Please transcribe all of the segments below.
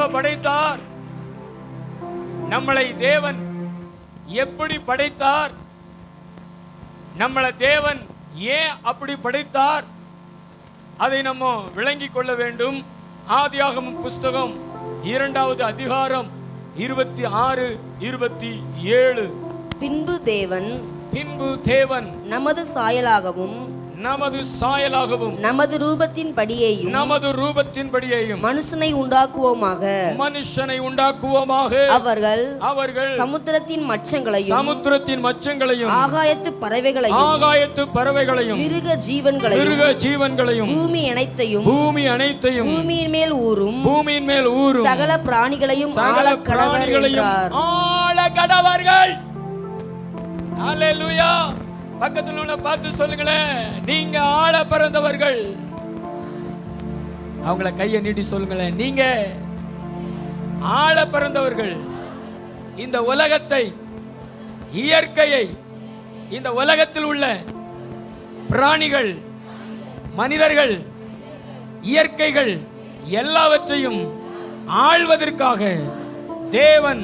எதற்காக படைத்தார்? நம்மளை தேவன் எப்படி படைத்தார்? நம்மளை தேவன் ஏன் அப்படி படைத்தார்? அதை நம்ம விளங்கிக் கொள்ள வேண்டும். ஆதியாகமம் புஸ்தகம் 2வது அதிகாரம் 26, 27. பின்பு தேவன் நமது சாயலாகவும் நமது ரூபத்தின்படியேயும் மனுஷனை உண்டாக்குவோமாக. அவர்கள் சமுத்திரத்தின் மச்சங்களையும் ஆகாயத்து பறவைகளையும் மிருக ஜீவன்களையும் பூமி அனைத்தையும் பூமியின் மேல் ஊறும் சகல பிராணிகளையும் ஆளக்கடவர்கள். அல்லேலூயா. பக்கத்துல உள்ள பார்த்து சொல்லுங்களேன், நீங்க ஆள பிறந்தவர்கள். அவங்கள கையை நீட்டி சொல்லுங்களேன், நீங்க ஆள பிறந்தவர்கள். இந்த உலகத்தை, இயற்கையை, இந்த உலகத்தில் உள்ள பிராணிகள், மனிதர்கள், இயற்கைகள் எல்லாவற்றையும் ஆள்வதற்காக தேவன்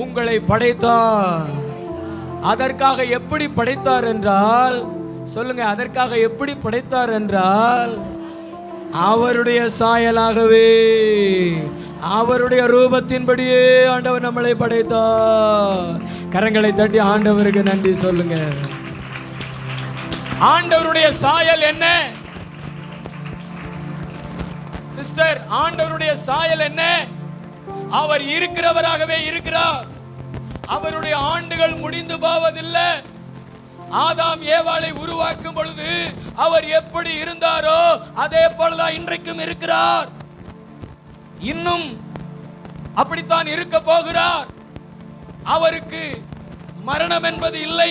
உங்களை படைத்தார். அதற்காக எப்படி படைத்தார் என்றால், சொல்லுங்க, அதற்காக எப்படி படைத்தார் என்றால், அவருடைய சாயலாகவே, அவருடைய ரூபத்தின்படியே ஆண்டவர் நம்மளை படைத்தார். கரங்களை தட்டி ஆண்டவருக்கு நன்றி சொல்லுங்க. ஆண்டவருடைய சாயல் என்ன சிஸ்டர்? ஆண்டவருடைய சாயல் என்ன? அவர் இருக்கிறவராகவே இருக்கிறார். அவருடைய ஆண்டுகள் முடிந்து போவதில்லை. ஆதாம் ஏவாளை உருவாக்கும் பொழுது அவர் எப்படி இருந்தாரோ அதே போலதான் இன்றைக்கும் இருக்கிறார். இன்னும் அப்படித்தான் இருக்க போகிறார். அவருக்கு மரணம் என்பது இல்லை.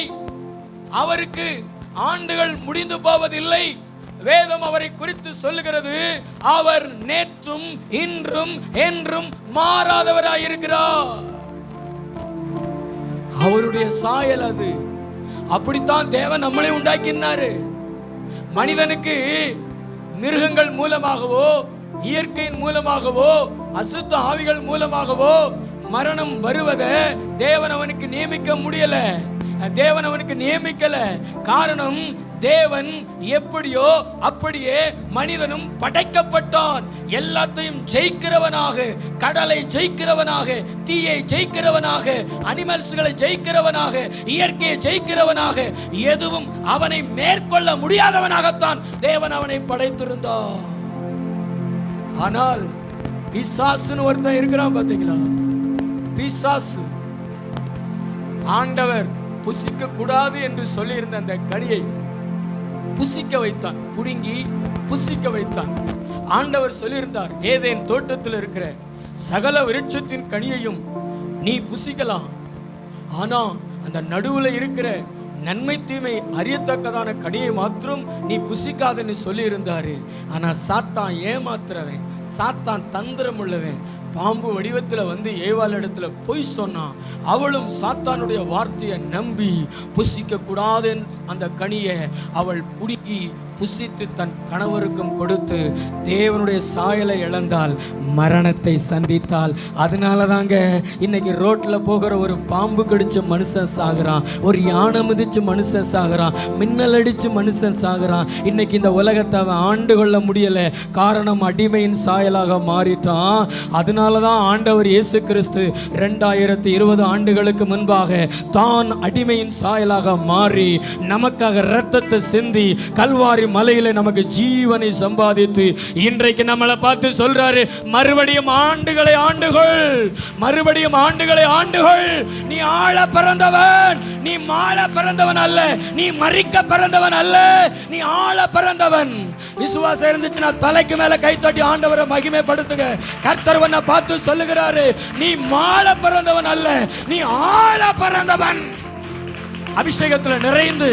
அவருக்கு ஆண்டுகள் முடிந்து போவதில்லை. வேதம் அவரை குறித்து சொல்லுகிறது, அவர் நேற்றும் இன்றும் என்றும் மாறாதவராயிருக்கிறார். அவருடைய சாயல் அது. அப்படித்தான் தேவன் நம்மளை உண்டாக்கினாரு. மனிதனுக்கு மிருகங்கள் மூலமாகவோ, இயற்கையின் மூலமாகவோ, அசுத்த ஆவிகள் மூலமாகவோ மரணம் வருவதை தேவன் அவனுக்கு நியமிக்க முடியல. தேவன் அவனுக்கு நியமிக்கல. காரணம், தேவன் எப்படியோ அப்படியே மனிதனும் படைக்கப்பட்டான். எல்லாத்தையும் ஜெயிக்கிறவனாக, கடலை ஜெயிக்கிறவனாக, தீயை ஜெயிக்கிறவனாக, அனிமல்ஸ்களை ஜெயிக்கிறவனாக, இயற்கையை ஜெயிக்கிறவனாக, எதுவும் அவனை மேற்கொள்ள முடியாதவனாகத்தான் தேவன் அவனை படைத்திருந்தான். ஆனால் பிசாசுன்னு ஒருத்தன் இருக்கிறான், பாத்தீங்களா? பிசாசு ஆண்டவர் புசிக்க கூடாது என்று சொல்லி இருந்த அந்த கனியை புசிக்க வைத்தான். புடுங்கி புசிக்க வைத்தான். ஆண்டவர் சொல்லியிருந்தார், ஏதேன் தோட்டத்தில் இருக்கிற சகல விருட்சத்தின் கனியையும் நீ புசிக்கலாம், ஆனா அந்த நடுவுல இருக்கிற நன்மை தீமை அறியத்தக்கதான கனியை மாத்திரம் நீ புசிக்காதன்னு சொல்லி இருந்தாரு. ஆனா சாத்தான் ஏமாத்துறவன், சாத்தான் தந்திரம் உள்ளவன், பாம்பு வடிவத்தில் வந்து ஏவாள் இடத்துல பொய் சொன்னான். அவளும் சாத்தானுடைய வார்த்தையை நம்பி புசிக்க கூடாது அந்த கனியை அவள் புடுங்கி புசித்து தன் கணவருக்கும் கொடுத்து தேவனுடைய சாயலை இழந்தால், மரணத்தை சந்தித்தால். அதனால தாங்க இன்னைக்கு ரோட்ல போகிற ஒரு பாம்பு கடிச்ச மனுஷன் சாகுறான், ஒரு யானை மிதிச்சு மனுஷன் சாகுறான், மின்னல் அடிச்சு மனுஷன் சாகுறான். இன்னைக்கு இந்த உலகத்தை அவன் ஆண்டு கொள்ள முடியல. காரணம், அடிமையின் சாயலாக மாறிட்டான். அதனாலதான் ஆண்டவர் இயேசு கிறிஸ்து 2020 ஆண்டுகளுக்கு முன்பாக தான் அடிமையின் சாயலாக மாறி நமக்காக இரத்தத்தை சிந்தி கல்வாரி மலையில நமக்கு ஜீவனை சம்பாதித்து இன்றைக்கு நம்மளை பார்த்து சொல்றாரு, மறுபடியும் ஆண்டுகளை ஆண்டுகள், மறுபடியும் ஆண்டுகளை ஆண்டுகள். நீ ஆள பிறந்தவன், நீ மாள பிறந்தவன் அல்ல, நீ மறிக்க பிறந்தவன் அல்ல, நீ ஆள பிறந்தவன். விசுவாசம் இருந்துச்சுன்னா தலைக்கு மேல கை தட்டி ஆண்டவரை மகிமைப்படுத்துங்க. கர்த்தர் உன்னை பார்த்து சொல்லுகிறாரு, நீ மாள பிறந்தவன் அல்ல, நீ ஆள பிறந்தவன். அபிஷேகத்துல நிறைந்து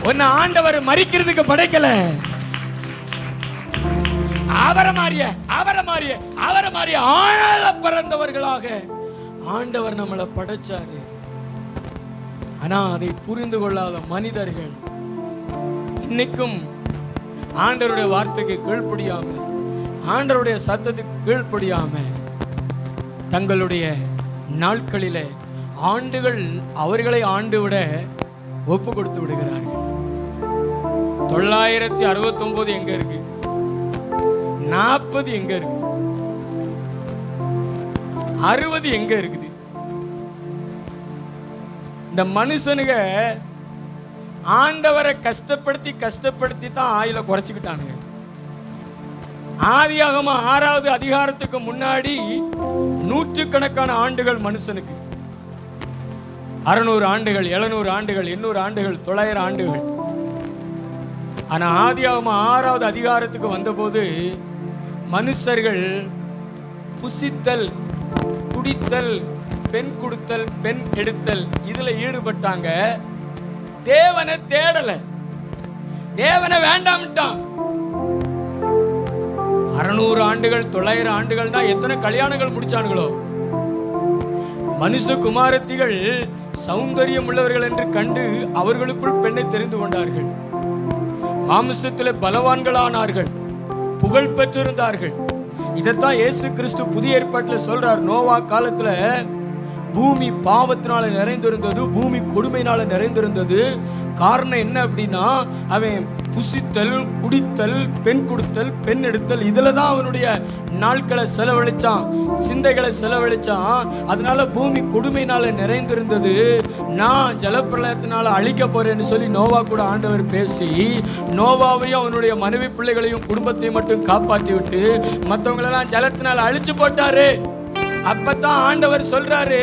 உன்னை ஆண்டவர் மறிக்கிறதுக்கு படைக்கல. அவரை மாறிய ஆள பிறந்தவர்களாக ஆண்டவர் நம்மளை படைச்சாரு. ஆனா அதை புரிந்து கொள்ளாத மனிதர்கள் இன்னைக்கும் ஆண்டவருடைய வார்த்தைக்கு கீழ்ப்படியாம, ஆண்டவருடைய சத்தத்துக்கு கீழ்ப்படியாம தங்களுடைய நாட்களிலே ஆண்டுகள் அவர்களை ஆண்டு விட ஒப்பு கொடுத்து விடுகிறார்கள். 969 எங்க இருக்கு? 40 எங்க இருக்கு? 60 எங்க இருக்குது? இந்த மனுஷனுங்க ஆண்டவரை கஷ்டப்படுத்தி தான் ஆயுள குறைச்சிக்கிட்டானுங்க. ஆதியாகமம் 6வது அதிகாரத்துக்கு முன்னாடி நூற்றுக்கணக்கான ஆண்டுகள் மனுஷனுக்கு. 600 ஆண்டுகள், 700 ஆண்டுகள், 800 ஆண்டுகள், 900 ஆண்டுகள். ஆனா ஆதியாகமம் 6வது அதிகாரத்துக்கு வந்தபோது மனுஷர்கள் புசித்தல், குடித்தல், பெண் கொடுத்தல், பெண் எடுத்தல் இதுல ஈடுபட்டாங்க. தேவனை தேடல, தேவனை வேண்டாம்ட்டான். 600 ஆண்டுகள், 900 ஆண்டுகள்னா எத்தனை கல்யாணங்கள் முடிச்சானுங்களோ. மனுஷகுமாரத்திகள் சௌந்தரியம் உள்ளவர்கள் என்று கண்டு அவர்களுக்குள் பெண்ணை தெரிந்து கொண்டார்கள். மாம்சத்தில் பலவான்களானார்கள், புகழ் பெற்றிருந்தார்கள். இதைத்தான் இயேசு கிறிஸ்து புதிய ஏற்பாட்டில் சொல்றார். நோவா காலத்துல பூமி பாவத்தினால நிறைந்திருந்தது, பூமி கொடுமையினால நிறைந்திருந்தது. காரணம் என்ன அப்படின்னா, அவன் புசித்தல், குடித்தல், பெண் கொடுத்தல், பெண் எடுத்தல் இதுல தான் அவனுடைய நாட்களை செலவழிச்சான், சிந்தைகளை செலவழிச்சான். அதனால பூமி கொடுமையினால நிறைந்திருந்தது. நான் ஜலப்பிரளயத்தினால அழிக்க போறேன்னு சொல்லி நோவா கூட ஆண்டவர் பேசி, நோவாவையும் அவனுடைய மனைவி பிள்ளைகளையும் குடும்பத்தையும் மட்டும் காப்பாற்றி விட்டு மற்றவங்களெல்லாம் ஜலத்தினால அழிச்சு போட்டாரு. அப்பதான் ஆண்டவர் சொல்றாரு,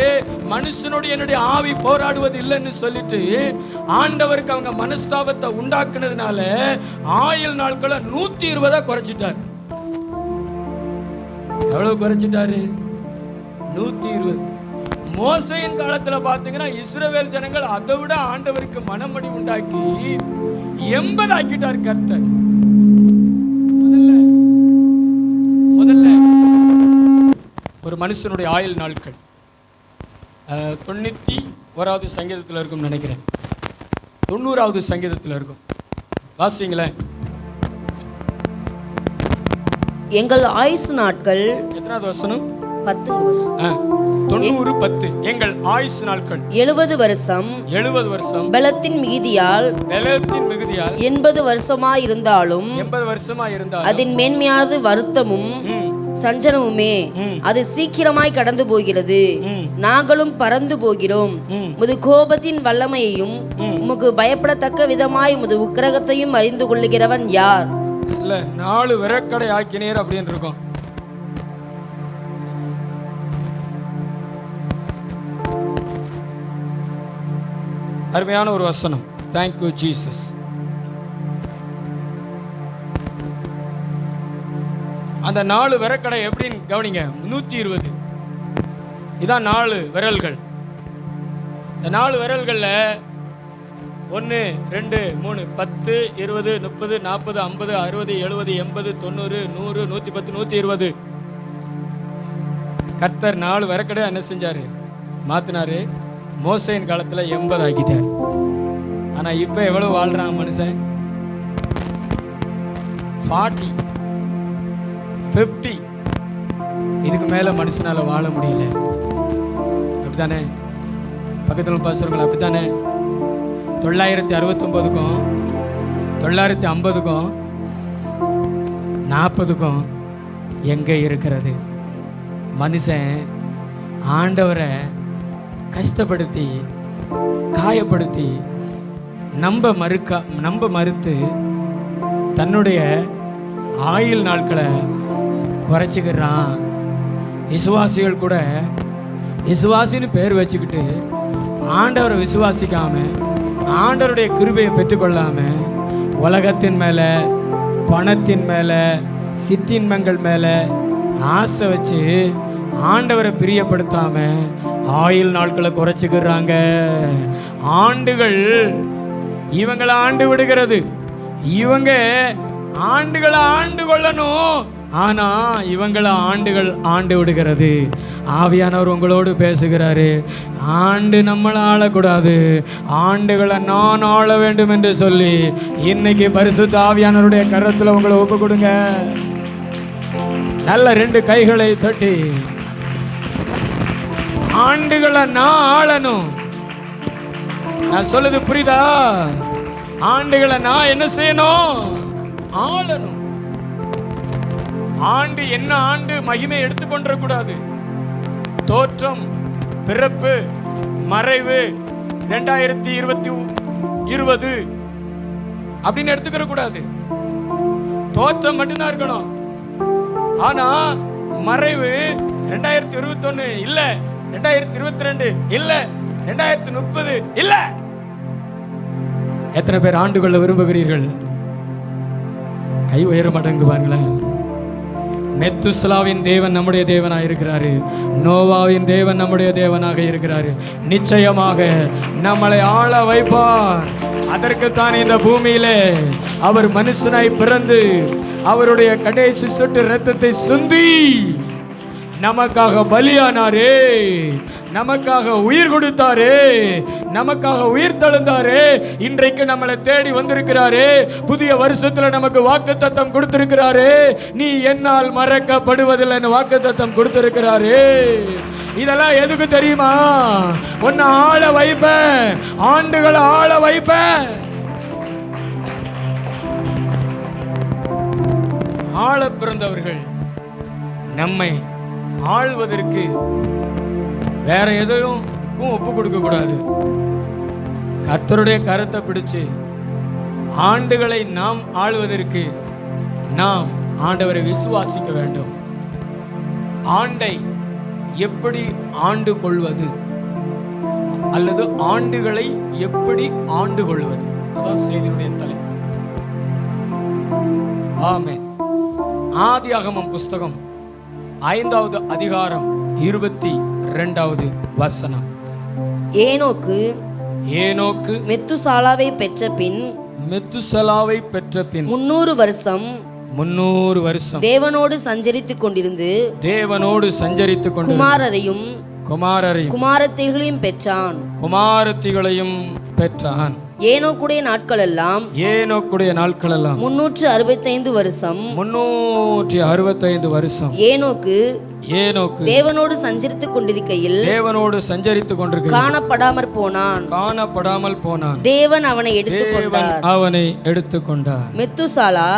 மனுஷனுடைய என்னுடைய ஆவி போராடுவது இல்லைன்னு சொல்லிட்டு ஆண்டவருக்கு அவங்க மனஸ்தாபத்தை உண்டாக்குனதுனால ஆயுள் நாட்களை 120 குறைச்சிட்டாரு. எவ்வளவு குறைச்சிட்டாரு? 120. மோசையின் காலத்துல பாத்தீங்கன்னா இஸ்ரவேல் ஜனங்கள் அதை விட ஆண்டவருக்கு மனமடி உண்டாக்கி 80 ஆக்கிட்டார் கர்த்தர். முதல்ல ஒரு மனுஷனுடைய ஆயுள் நாட்கள் 91வது சங்கீதத்தில் இருக்கும் நினைக்கிறேன், 90வது சங்கீதத்தில் இருக்கும். வாசிங்களேன். எங்கள் ஆயுசு நாட்கள் எத்தனாவது வசனம்? 10 வசனம். 90 10. எங்கள் ஆயுசு நாட்கள் 70 வருஷம். 70 வருஷம். பலத்தின் மிகுதியால் 80 வருஷமா இருந்தாலும் அதன் மேன்மையானது வருத்தமும் சஞ்சனமுமே. அது சீக்கிரமாய் கடந்து போகிறது, நாங்களும் பறந்து போகிறோம். உமது கோபத்தின் வல்லமையையும் உமக்கு பயப்படத்தக்க விதமாய் உமது உக்கிரகத்தையும் அறிந்து கொள்ளுகிறவன் யார்? இல்ல 4 விரக்கடை ஆக்கினீர் அப்படின்னு இருக்கும். அருமையான ஒரு வசனம். Thank you Jesus. அந்த 4 விரக்கடை எப்படின்னு கவனிங்க. 120. இதான் 4 விரல்கள். இந்த 4 விரல்கள்ல 1 2 3 10 20 30 40 50 60 70 80 90 100 110 120. கர்த்தர் 4 விரக்கடை என்ன செஞ்சாரு? மாத்தினாரு. மோசையின் காலத்துல 80 ஆக்கிட்டார். ஆனா இப்ப எவ்வளவு வாழ்றான் மனுஷன்? 40 50. இதுக்கு மேல மனுஷனால வாழ முடியல. அப்படித்தானே? பக்கத்துல பேசுறவங்க அப்படித்தானே? 969க்கும் 950க்கும் 40க்கும் எங்க இருக்கிறது? மனுஷன் ஆண்டவரை கஷ்டப்படுத்தி காயப்படுத்தி நம்ப மறுத்து தன்னுடைய ஆயுள் நாட்களை குறைச்சிக்கிறான். விசுவாசிகள் கூட விசுவாசின்னு பேர் வச்சுக்கிட்டு ஆண்டவரை விசுவாசிக்காம ஆண்டவருடைய கிருபையை பெற்றுக்கொள்ளாம உலகத்தின் மேல, பணத்தின் மேல, சிற்றின்பங்கள் மேல ஆசை வச்சு ஆண்டவரை பிரியப்படுத்தாம ஆயுள் நாட்களை குறைச்சிக்கிறாங்க. ஆண்டுகள் இவங்களை ஆண்டு விடுகிறது. இவங்க ஆண்டுகளை ஆண்டு கொள்ளணும், ஆனா இவங்கள ஆண்டுகள் ஆண்டு விடுகிறது. ஆவியானவர் உங்களோடு பேசுகிறாரு. ஆண்டு நம்மளை ஆளக்கூடாது, ஆண்டுகளை நான் ஆள வேண்டும் என்று சொல்லி இன்னைக்கு பரிசுத்த ஆவியானவருடைய கரத்துல உங்களை ஒப்பு கொடுங்க. நல்ல 2 கைகளை தட்டி, ஆண்டுகளை நான் ஆளணும். நான் சொல்லுது புரியுதா? ஆண்டுகளை நான் என்ன செய்யணும்? ஆளணும். ஆண்டு என்ன ஆண்டு மகிமை எடுத்துக்கொண்டிர கூடாது. தோற்றம், பிறப்பு, மறைவு 2020 அப்படின்னு எடுத்துக்கிற கூடாது. தோற்றம் மட்டும்தான் இருக்கணும். ஆனா மறைவு 2021 இல்ல, 2022 இல்ல, 2030 இல்ல. எத்தனை பேர் ஆண்டுகொள்ள விரும்புகிறீர்கள்? கை உயர மடங்கு பாருங்களேன். மெத்துசலாவின் தேவன் நம்முடைய தேவனாக இருக்கிறாரு. நோவாவின் தேவன் நம்முடைய தேவனாக இருக்கிறாரு. நிச்சயமாக நம்மளை ஆள வைப்பார். அதற்குத்தான் இந்த பூமியிலே அவர் மனுஷனாய் பிறந்து அவருடைய கடைசி சொட்டு இரத்தத்தை சிந்தி நமக்காக பலியானாரே, நமக்காக உயிர் கொடுத்தாரே, நமக்காக உயிர் தழுந்தாரே. இன்றைக்கு நம்மளை தேடி வந்திருக்கிறாரே. புதிய வருஷத்துல நமக்கு வாக்குத்தத்தம் கொடுத்திருக்கிறாரே. நீ என்னால் மறக்கப்படுவதில்லை வாக்குத்தத்தம் கொடுத்திருக்கிறாரே. இதெல்லாம் எதுக்கு தெரியுமா? உன்னை ஆள வைப்ப, ஆண்டுகளை ஆள வைப்ப. ஆள பிறந்தவர்கள் நம்மை ஆள்வதற்கு வேற எதையும் ஒப்பு கொடுக்க கூடாது. கர்த்தருடைய கரத்தை பிடிச்சு ஆண்டுகளை நாம் ஆள்வதற்கு நாம் ஆண்டவரை விசுவாசிக்க வேண்டும். ஆண்டை எப்படி ஆண்டு கொள்வது அல்லது ஆண்டுகளை எப்படி ஆண்டு கொள்வது, அதான் செய்தியுடைய தலைப்பு. ஆமென். ஆதியாகமம் புஸ்தகம் 5வது அதிகாரம் 22வது வசனம். ஏனோக்கு மெத்துசாலாவை பெற்ற பின் 300 வருஷம் தேவனோடு சஞ்சரித்துக் கொண்டிருந்து குமாரரையும் குமாரத்திகளையும் பெற்றான். ஏனோக்குடைய நாட்கள் எல்லாம் 365 வருஷம். ஏனோக்கு தேவனோடு சஞ்சரித்துக் கொண்டிருக்கையில் காணப்படாமல் போனான். தேவன் அவனை எடுத்துக்கொண்டார். மெத்துசாலா,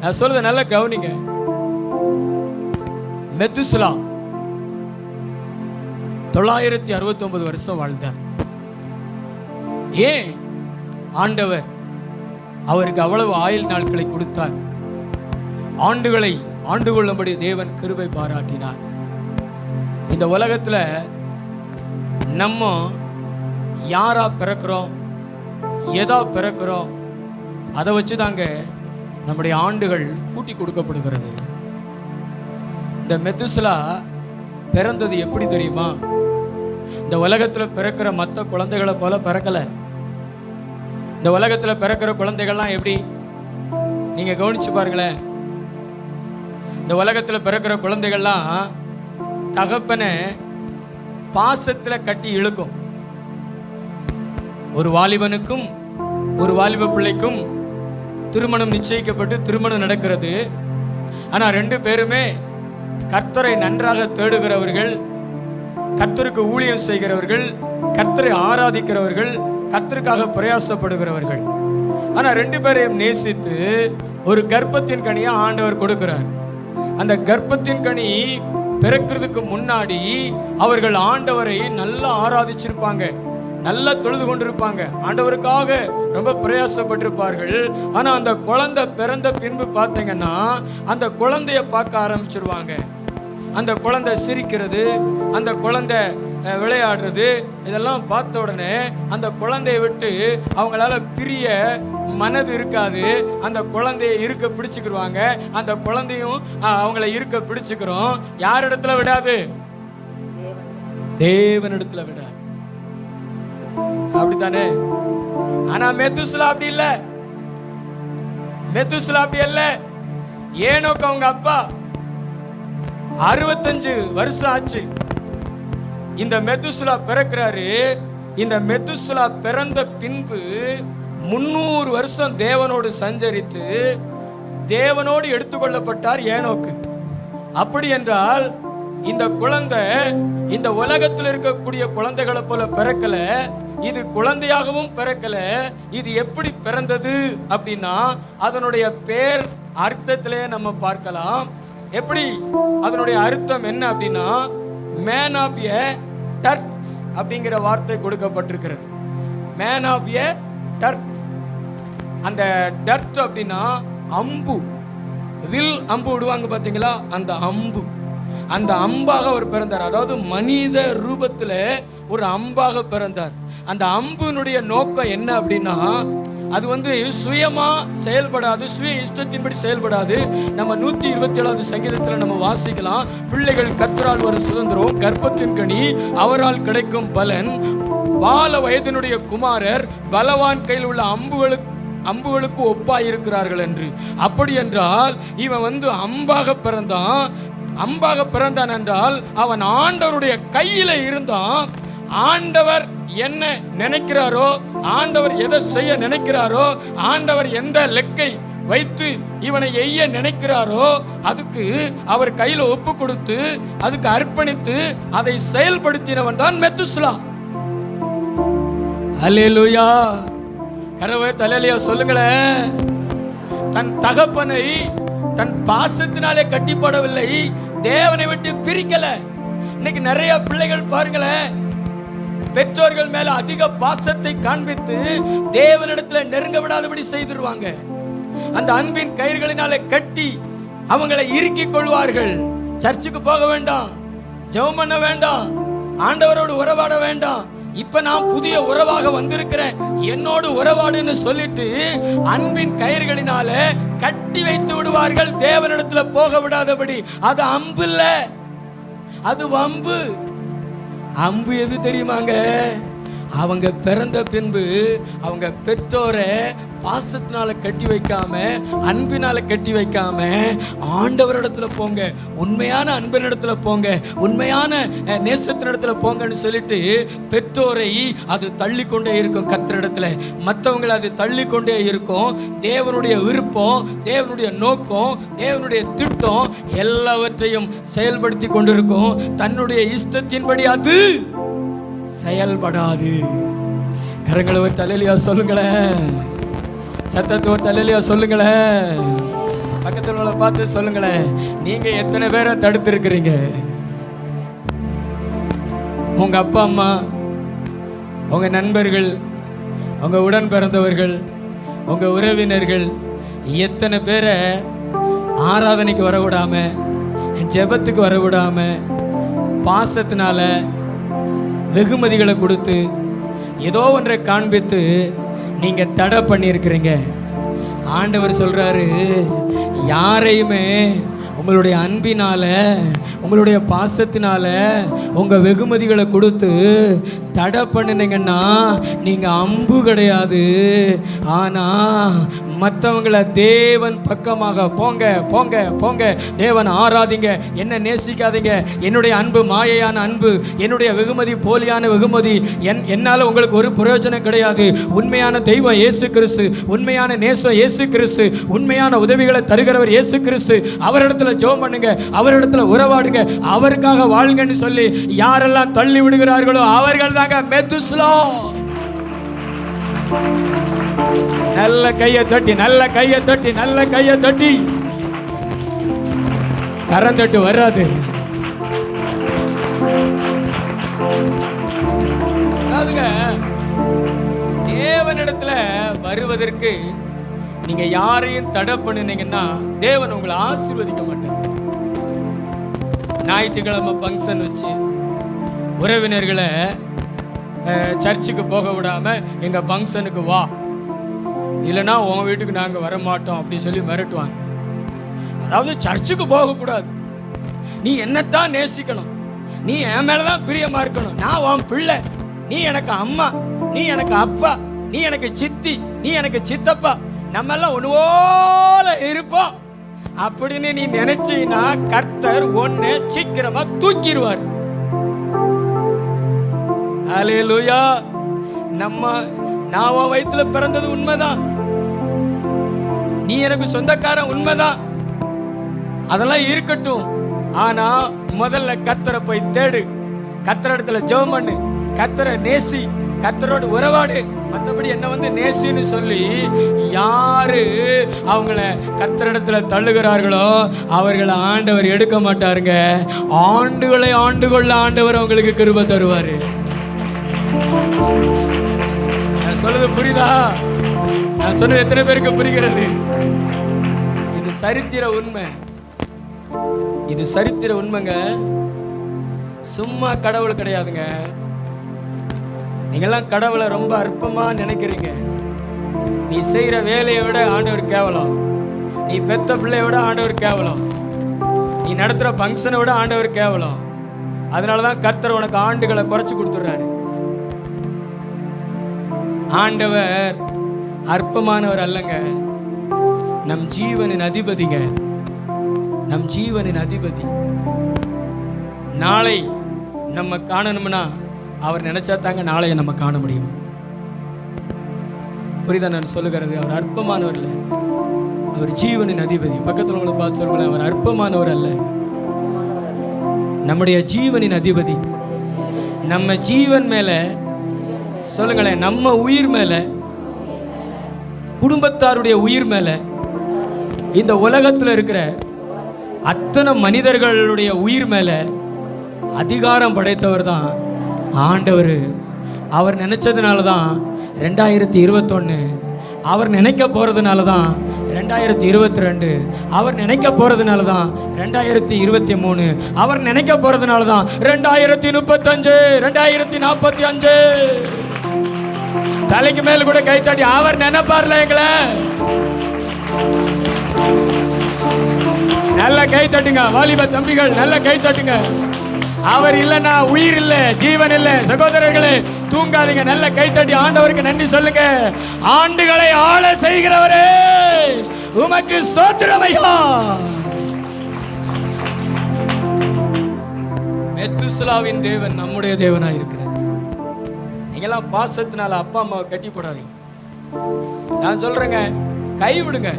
நான் சொல்றத நல்லா கவனிங்க. மெத்துசலா 969 வருஷம் வாழ்ந்தார். ஏன் ஆண்டவர் அவருக்கு அவ்வளவு ஆயுள் நாட்களை கொடுத்தார்? ஆண்டுகளை ஆண்டு கொள்ளும்படி தேவன் கிருபை பாராட்டினார். இந்த உலகத்துல நம்ம யாரா பிறக்கிறோம், எதா பிறக்கிறோம், அதை வச்சுதாங்க நம்முடைய ஆண்டுகள் கூட்டி கொடுக்கப்படுகிறது. இந்த மெத்துசலா பிறந்தது எப்படி தெரியுமா? இந்த உலகத்துல பிறக்கிற மற்ற குழந்தைகளை போல பிறக்கல. இந்த உலகத்துல பிறக்கிற குழந்தைகள்லாம் எப்படி நீங்க கவனிச்சு பாருங்களேன். இந்த உலகத்துல பிறக்கிற குழந்தைகள்லாம் தகப்பனை பாசத்துல கட்டி இழுக்கும். ஒரு வாலிபனுக்கும் ஒரு வாலிப பிள்ளைக்கும் திருமணம் நிச்சயிக்கப்பட்டு திருமணம் நடக்கிறது. ஆனா 2 பேருமே கர்த்தரை நன்றாக தேடுகிறவர்கள், கர்த்தருக்கு ஊழியம் செய்கிறவர்கள், கர்த்தரை ஆராதிக்கிறவர்கள், கர்த்தருக்காக பிரயாசப்படுகிறவர்கள். ஆனா 2 பேரையும் நேசித்து ஒரு கர்ப்பத்தின் கனியை ஆண்டவர் கொடுக்கிறார். அந்த கர்ப்பத்தின் கனி பிறக்கிறதுக்கு முன்னாடி அவர்கள் ஆண்டவரை நல்லா ஆராதிச்சிருப்பாங்க, நல்லா தொழுது கொண்டிருப்பாங்க, ஆண்டவருக்காக ரொம்ப பிரயாசப்பட்டிருப்பார்கள். ஆனா அந்த குழந்தை பிறந்த பின்பு பார்த்தீங்கன்னா அந்த குழந்தைய பார்க்க ஆரம்பிச்சிருவாங்க. அந்த குழந்தை சிரிக்கிறது, அந்த குழந்தை விளையாடுறது, இதெல்லாம் பார்த்த உடனே அந்த குழந்தையை விட்டு அவங்களால பிரிய மனது இருக்காது. அந்த குழந்தைய இருக்க பிடிச்சுக்கிடுவாங்க. அந்த குழந்தையும் அவங்கள இருக்க பிடிச்சுக்கிறோம். யார் இடத்துல விடாது? தேவனிடத்துல விடாது. அப்படித்தானே? ஆனா மெத்துசலா அப்படி இல்ல. மெத்துசலா அப்படி இல்ல. ஏனோக்கு அவங்க அப்பா 65 வருஷம் ஆச்சு. இந்த மெத்துசலா பிறக்கிறாரு. இந்த மெத்துசலா பிறந்த பின்பு 300 வருஷம் தேவனோடு சஞ்சரித்து தேவனோடு எடுத்துக்கொள்ளப்பட்டார் ஏனோக்கு. அப்படி என்றால் இந்த குழந்தை இந்த உலகத்தில் இருக்கக்கூடிய குழந்தைகளை போல பிறக்கல, இது குழந்தையாகவும் பிறக்கல. இது எப்படி பிறந்தது அப்படின்னா அதனுடைய பேர் அர்த்தத்திலே நம்ம பார்க்கலாம். எப்படி அதனுடைய அர்த்தம் என்ன அப்படின்னா மேன் ஆஃப் எ டர்ட் அப்படிங்கிற வார்த்தை கொடுக்கப்பட்டிருக்கிறது. Man of a dart. அந்த டர்ட் அப்படின்னா அம்பு, வில் அம்பு விடுவாங்க பாத்தீங்களா, அந்த அம்பு. அந்த அம்பாக அவர் பிறந்தார். அதாவது மனித ரூபத்துல ஒரு அம்பாக பிறந்தார். அந்த அம்பினுடைய நோக்கம் என்ன அப்படின்னா அது சுயமா செயல்படாது, சுய இஷ்டத்தின்படி செயல்படாது. நம்ம 127வது சங்கீதத்தில் நம்ம வாசிக்கலாம், பிள்ளைகள் கர்த்தரால் ஒரு சுதந்திரம், கர்ப்பத்தின் கனி அவரால் கிடைக்கும் பலன், பால வயதினுடைய குமாரர் பலவான் கையில் உள்ள அம்புகளுக்கு ஒப்பாயிருக்கிறார்கள் என்று. அப்படி என்றால் இவன் அம்பாக பிறந்தான். அம்பாக பிறந்தான் என்றால் அவன் ஆண்டவருடைய கையில இருந்தான். ஆண்டவர் என்ன நினைக்கிறாரோ, ஆண்டவர் எதை செய்ய நினைக்கிறாரோ, ஆண்டவர் எந்த லெக்கை வைத்து இவனை எய்ய நினைக்கிறாரோ அதுக்கு அவர் கையில ஒப்பு கொடுத்து அதுக்கு அர்ப்பணித்து அதை செயல்படுத்தினவன் தான் மெத்துசலா. அல்லேலூயா. கரவை தலையிலையா சொல்லுங்களேன். தன் தகப்பனை தன் பாசத்தினாலே கட்டிப்படவில்லை, தேவனை விட்டு பிரிக்கல. இன்னைக்கு நிறைய பிள்ளைகள் பாருங்களேன், பெற்றோர்கள் மேல அதிக பாசத்தை காண்பித்து தேவனிடத்துல நெருங்க விடாதபடி செய்திருவாங்க. அந்த அன்பின் கயிறுகளினாலே கட்டி அவங்களை இறுக்கிக் கொள்வார்கள். சர்ச்சுக்கு போக வேண்டாம், ஜெபம் பண்ண வேண்டாம், ஆண்டவரோடு உறவாட வேண்டாம், இப்ப நான் புதிய உறவாக வந்திருக்கிறேன், என்னோடு உறவாடுன்னு சொல்லிட்டு அன்பின் கயிறுகளினால கட்டி வைத்து விடுவார்கள், தேவனிடத்துல போக விடாதபடி. அது அம்பு இல்ல, அது வம்பு. அம்பு எது தெரியுமாங்க? அவங்க பிறந்த பின்பு அவங்க பெற்றோரை பாசத்தினால கட்டி வைக்காம, அன்பினால கட்டி வைக்காம ஆண்டவரிடத்துல போங்க, உண்மையான அன்பினிடத்துல போங்க, உண்மையான நேசத்தினிடத்துல போங்கன்னு சொல்லிட்டு பெற்றோரை அது தள்ளி கொண்டே இருக்கும். கர்த்தரிடத்துல மற்றவங்களை அது தள்ளி கொண்டே இருக்கும். தேவனுடைய விருப்பம், தேவனுடைய நோக்கம், தேவனுடைய திட்டம் எல்லாவற்றையும் செயல்படுத்தி கொண்டிருக்கும். தன்னுடைய இஷ்டத்தின்படி அது செயல்படாது. கரங்களை ஒரு தலையிலையா சொல்லுங்களேன், சத்தத்தை ஒரு தலையிலையா சொல்லுங்களேன், பக்கத்தில் உள்ள பார்த்து சொல்லுங்களேன். நீங்க எத்தனை பேரை தடுத்து இருக்கிறீங்க? உங்க அப்பா அம்மா, உங்க நண்பர்கள், உங்க உடன் பிறந்தவர்கள், உங்க உறவினர்கள் எத்தனை பேரை ஆராதனைக்கு வர விடாம, ஜெபத்துக்கு வர விடாம, பாசத்தினால வெகுமதிகளை கொடுத்து ஏதோ ஒன்றை காண்பித்து நீங்க தடை பண்ணியிருக்கிறீங்க. ஆண்டவர் சொல்றாரு, யாரையுமே உங்களுடைய அன்பினால, உங்களுடைய பாசத்தினால, உங்க வெகுமதிகளை கொடுத்து தடை பண்ணினீங்கன்னா நீங்க அம்பு கிடையாது. ஆனா மற்றவங்களை தேவன் பக்கமாக போங்க போங்க போங்க, தேவன் ஆராதிங்க, என்ன நேசிக்காதீங்க. என்னுடைய அன்பு மாயையான அன்பு, என்னுடைய வெகுமதி போலியான வெகுமதி, என்னால் உங்களுக்கு ஒரு பிரயோஜனம் கிடையாது. உண்மையான தெய்வம் இயேசு கிறிஸ்து, உண்மையான நேசம் இயேசு கிறிஸ்து, உண்மையான உதவிகளை தருகிறவர் இயேசு கிறிஸ்து. அவரிடத்துல ஜெபம் பண்ணுங்க, அவரிடத்துல உறவாடுங்க, அவருக்காக வாழ்ங்கன்னு சொல்லி யாரெல்லாம் தள்ளி விடுகிறார்களோ அவர்கள் தாங்க மெத்துசலா. நல்ல கையை தட்டி, நல்ல கையை தட்டி, நல்ல கையை தட்டி. கரந்தட்டு வராது. தேவனிடத்துல வருவதற்கு நீங்க யாரையும் தடை பண்ணினீங்கன்னா தேவன் உங்களை ஆசீர்வதிக்க மாட்டார். ஞாயிற்றுக்கிழமை ஃபங்க்ஷன் வச்சு உறவினர்களை சர்ச்சுக்கு போக விடாம எங்க ஃபங்க்ஷனுக்கு வா, இல்லைன்னா உன் வீட்டுக்கு நாங்கள் வரமாட்டோம் அப்படி சொல்லி மிரட்டுவாங்க. அதாவது சர்ச்சுக்கு போகக்கூடாது, நீ என்னத்தான் நேசிக்கணும், நீ என் மேலதான் பிரியமா இருக்கணும், நான் உன் பிள்ளை, நீ எனக்கு அம்மா, நீ எனக்கு அப்பா, நீ எனக்கு சித்தி, நீ எனக்கு சித்தப்பா, நம்ம எல்லாம் ஒன்று போல இருப்போம், அப்படின்னு நீ நினைச்சீனா கர்த்தர் உன்னை சீக்கிரமா தூக்கிடுவார். அல்லேலூயா. நான் உன் வயித்துல பிறந்தது உண்மைதான், நீ எனக்கு சொந்தக்காரன் உண்மைதான், அதெல்லாம் இருக்கட்டும். ஆனா முதல்ல கர்த்தரை போய் தேடு, கர்த்தர் இடத்துல ஜெபம் பண்ணு, கர்த்தரை நேசி, கர்த்தரோடு உறவாடு. மற்றபடி என்ன நேசின்னு சொல்லி யாரு அவங்கள கர்த்தரிடத்துல தள்ளுகிறார்களோ அவர்களை ஆண்டவர் எடுக்க மாட்டாருங்க. ஆண்டுகளை ஆண்டுகொள்ள ஆண்டவர் அவங்களுக்கு கிருபை தருவாரு. நான் சொல்றது புரியுதா? நான் சொன்னது எத்தனை பேருக்கு புரிகிறது? இது சரித்திர உண்மை, இது சரித்திர உண்மைங்க. சும்மா கடவுள் கிடையாதுங்க. நீங்கெல்லாம் கடவுளை ரொம்ப அற்பமா நினைக்கிறீங்க. நீ செய்யற வேலையை விட ஆண்டவர் கேவலம், நீ பெத்த பிள்ளைய விட ஆண்டவர் கேவலம், நீ நடத்துற ஃபங்க்ஷனை விட ஆண்டவர் கேவலம். அதனாலதான் கர்த்தர் உனக்கு ஆண்டுகளை குறைச்சு கொடுத்துறாரு. ஆண்டவர் அற்பமானவர் அல்லங்க, நம் ஜீவனின் அதிபதிங்க, நம் ஜீவனின் அதிபதி. நாளை நம்ம காணணும்னா அவர் நினைச்சா தாங்க நாளைய நம்ம காண முடியும். புரியுதா நான் சொல்லுகிறது? அவர் அற்பமானவர் இல்லை, அவர் ஜீவனின் அதிபதி. பக்கத்தில் உங்களை பார்த்து சொல்லுங்களேன், அவர் அற்பமானவர் அல்ல, நம்முடைய ஜீவனின் அதிபதி. நம்ம ஜீவன் மேல சொல்லுங்களேன், நம்ம உயிர் மேல, குடும்பத்தாருடைய உயிர் மேல, இந்த உலகத்தில் இருக்கிற அத்தனை மனிதர்களுடைய உயிர் மேல அதிகாரம் படைத்தவர் தான் ஆண்டவர். அவர் நினைச்சதுனால தான் 2021, அவர் நினைக்க போறதுனால தான் 2022, அவர் நினைக்க போறதுனால தான் 2023, அவர் நினைக்க போறதுனால தான் 2035, 2045. தலைக்கு மேல கூட கை தட்டி அவர் நினைப்பார்ல எங்களை. நல்ல கை தட்டுங்க வாலிப தம்பிகள், நல்ல கை தட்டுங்க. அவர் இல்லைன்னா உயிர் இல்லை, ஜீவன் இல்லை. சகோதரர்களே தூங்காதீங்க, நல்ல கைத்தட்டி ஆண்டவருக்கு நன்றி சொல்லுங்க. ஆண்டுகளை ஆள செய்கிறவரே உமக்கு ஸ்தோத்திரம் ஐயா. மெத்துசலாவின் தேவன் நம்முடைய தேவனா இருக்கிறார். நீங்கெல்லாம் பாசத்தினால அப்பா அம்மாவை கட்டி போடாதீங்க. நான் சொல்றேங்க, கைவிடுங்க.